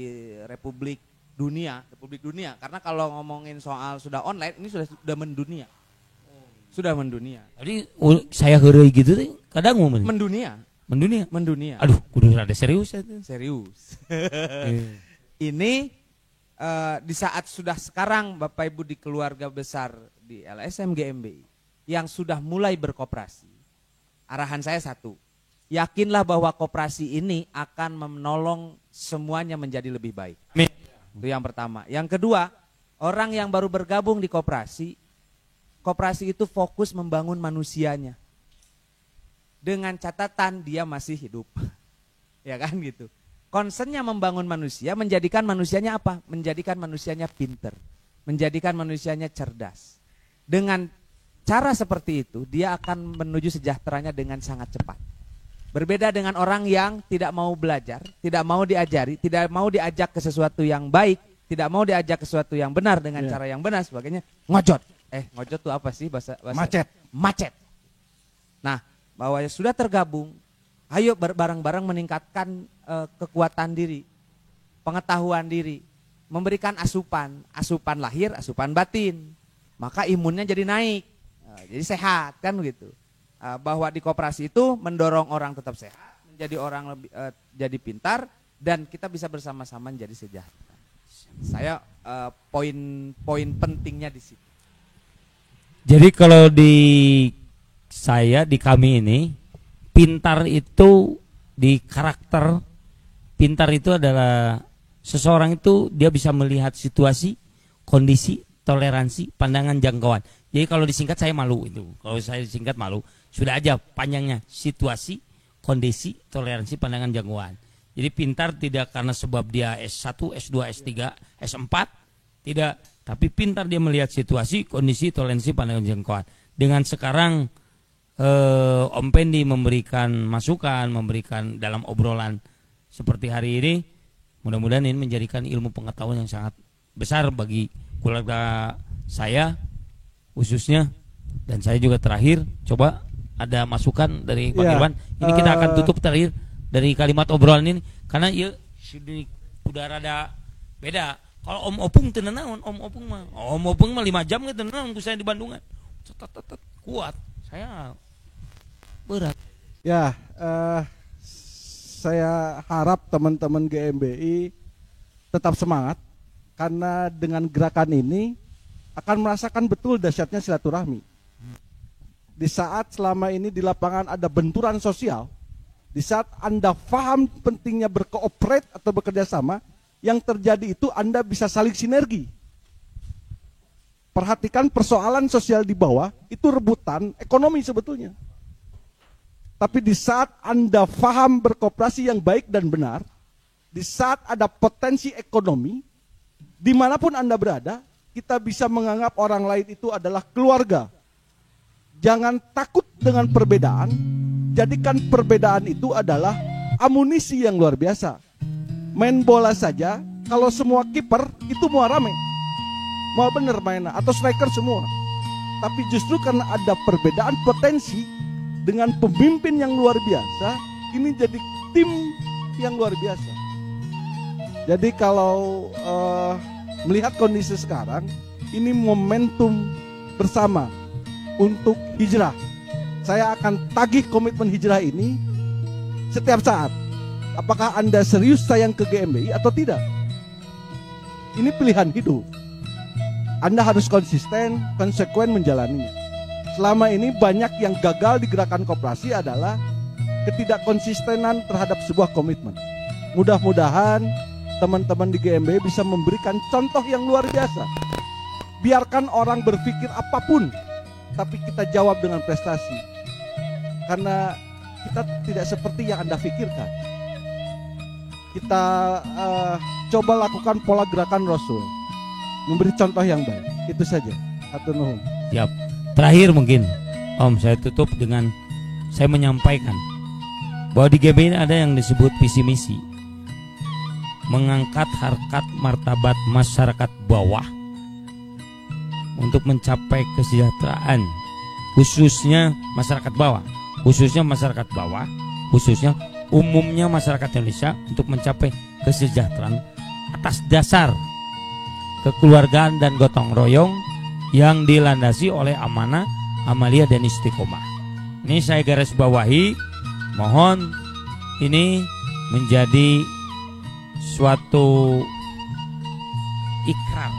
Republik Dunia, karena kalau ngomongin soal sudah online ini sudah mendunia. Sudah mendunia. Jadi saya heureuy gitu teh kadang ngomong. Mendunia. Aduh, kudu rada serius itu. Serius. Ini di saat sudah sekarang Bapak Ibu di keluarga besar di LSM GMBI yang sudah mulai berkoperasi. Arahan saya satu. Yakinlah bahwa koperasi ini akan menolong semuanya menjadi lebih baik. Itu yang pertama. Yang kedua, orang yang baru bergabung di koperasi itu fokus membangun manusianya. dengan catatan dia masih hidup. Ya kan gitu. Concernnya membangun manusia, menjadikan manusianya apa? Menjadikan manusianya pinter, menjadikan manusianya cerdas. Dengan cara seperti itu, dia akan menuju sejahteranya dengan sangat cepat. Berbeda dengan orang yang tidak mau belajar, tidak mau diajari, tidak mau diajak ke sesuatu yang baik, tidak mau diajak ke sesuatu yang benar dengan cara yang benar, sebagainya, ngojot. Ngojot itu apa sih bahasa macet. Nah, bahwa sudah tergabung, ayo bareng-bareng meningkatkan kekuatan diri, pengetahuan diri, memberikan asupan lahir, asupan batin, maka imunnya jadi naik, jadi sehat kan begitu. Bahwa di koperasi itu mendorong orang tetap sehat, menjadi orang lebih jadi pintar, dan kita bisa bersama-sama menjadi sejahtera. Saya poin pentingnya di situ. Jadi kalau di kami ini, pintar itu di karakter, pintar itu adalah seseorang itu dia bisa melihat situasi, kondisi, toleransi, pandangan, jangkauan. Jadi kalau disingkat saya malu itu. Kalau saya disingkat malu, sudah aja panjangnya, situasi, kondisi, toleransi, pandangan, jangkauan. Jadi pintar tidak karena sebab dia S1, S2, S3, S4, tidak. Tapi pintar dia melihat situasi, kondisi, toleransi, pandangan, jangkauan. Dengan sekarang Om Pendi memberikan masukan, memberikan dalam obrolan seperti hari ini, mudah-mudahan ini menjadikan ilmu pengetahuan yang sangat besar bagi keluarga saya khususnya, dan saya juga terakhir coba ada masukan dari Pak Irwan. Ini kita akan tutup terakhir dari kalimat obrolan ini karena ya sudah rada beda. Kalau Om Opung tenenaun, Om Opung mah 5 jam gitu tenenaun saya di Bandungan. Kuat. Saya berat. Ya, saya harap teman-teman GMBI tetap semangat karena dengan gerakan ini akan merasakan betul dahsyatnya silaturahmi. Di saat selama ini di lapangan ada benturan sosial, di saat Anda paham pentingnya berkooperate atau bekerja sama, yang terjadi itu Anda bisa saling sinergi. Perhatikan persoalan sosial di bawah, itu rebutan ekonomi sebetulnya. Tapi di saat Anda paham berkooperasi yang baik dan benar, di saat ada potensi ekonomi, dimanapun Anda berada, kita bisa menganggap orang lain itu adalah keluarga. Jangan takut dengan perbedaan, jadikan perbedaan itu adalah amunisi yang luar biasa. Main bola saja, kalau semua kiper itu mau rame, mau bener mainnya, atau striker semua. Tapi justru karena ada perbedaan potensi dengan pemimpin yang luar biasa, ini jadi tim yang luar biasa. Jadi kalau melihat kondisi sekarang, ini momentum bersama untuk hijrah. Saya akan tagih komitmen hijrah ini setiap saat. Apakah Anda serius sayang ke GMBI atau tidak? Ini pilihan hidup. Anda harus konsisten, konsekuen menjalaninya. Selama ini banyak yang gagal di gerakan koperasi adalah ketidakkonsistenan terhadap sebuah komitmen. Mudah-mudahan teman-teman di GMBI bisa memberikan contoh yang luar biasa. Biarkan orang berpikir apapun, tapi kita jawab dengan prestasi. Karena kita tidak seperti yang Anda pikirkan. Kita coba lakukan pola gerakan Rasul, memberi contoh yang baik. Itu saja. Hatur nuhun. Siap. Terakhir mungkin Om, saya tutup dengan saya menyampaikan bahwa di GB ini ada yang disebut visi misi, mengangkat harkat martabat masyarakat bawah untuk mencapai kesejahteraan, khususnya masyarakat bawah, khususnya umumnya masyarakat Indonesia, untuk mencapai kesejahteraan atas dasar kekeluargaan dan gotong royong yang dilandasi oleh amanah, amalia, dan istiqomah. Ini saya garis bawahi, mohon ini menjadi suatu ikrar.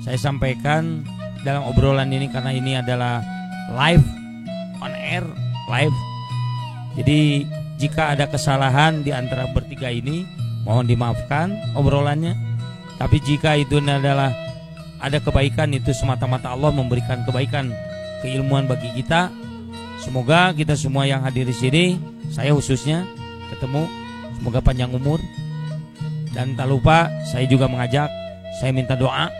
Saya sampaikan dalam obrolan ini karena ini adalah live, on air, live. Jadi jika ada kesalahan di antara bertiga ini, mohon dimaafkan obrolannya. Tapi jika itu adalah ada kebaikan, itu semata-mata Allah memberikan kebaikan, keilmuan bagi kita. Semoga kita semua yang hadir di sini, saya khususnya ketemu, semoga panjang umur. Dan tak lupa saya juga mengajak, saya minta doa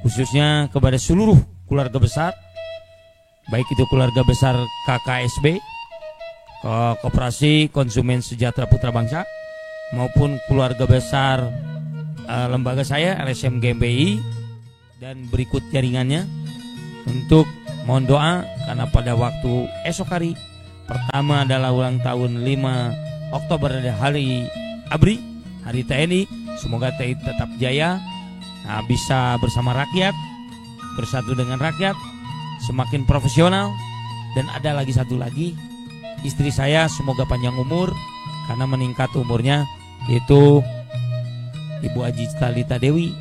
khususnya kepada seluruh keluarga besar, baik itu keluarga besar KKSB, Koperasi Konsumen Sejahtera Putra Bangsa, maupun keluarga besar lembaga saya LSM GMBI dan berikut jaringannya, untuk mohon doa karena pada waktu esok hari pertama adalah ulang tahun 5 Oktober dari hari ABRI, hari TNI. Semoga TNI tetap jaya, bisa bersama rakyat, bersatu dengan rakyat, semakin profesional. Dan ada lagi satu lagi, istri saya semoga panjang umur karena meningkat umurnya, yaitu Ibu Aji Talita Dewi,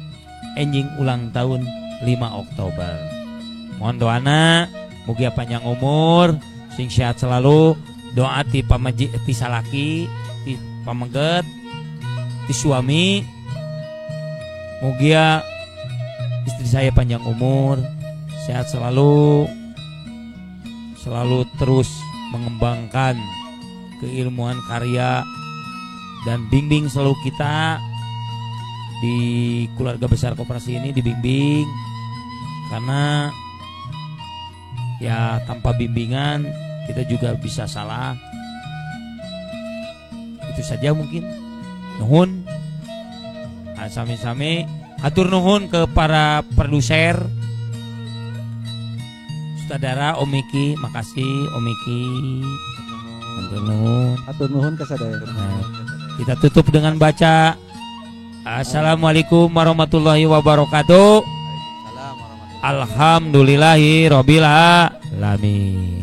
enjing ulang tahun 5 Oktober. Mohon doana mugia panjang umur, sing sehat selalu. Doa ti pamaji, ti salaki, ti pameget, ti suami, mugia istri saya panjang umur, sehat selalu, selalu terus mengembangkan keilmuan karya, dan bimbing selalu kita di keluarga besar koperasi ini, dibimbing, karena ya tanpa bimbingan kita juga bisa salah. Itu saja mungkin. Nuhun, sami-sami hatur nuhun ke para produser, sutradara Om Miki, makasih Om Miki. Hatur nuhun. Hatur nuhun kasadaya. Kita tutup dengan baca Assalamualaikum warahmatullahi wabarakatuh. Alhamdulillahi robbil alamin.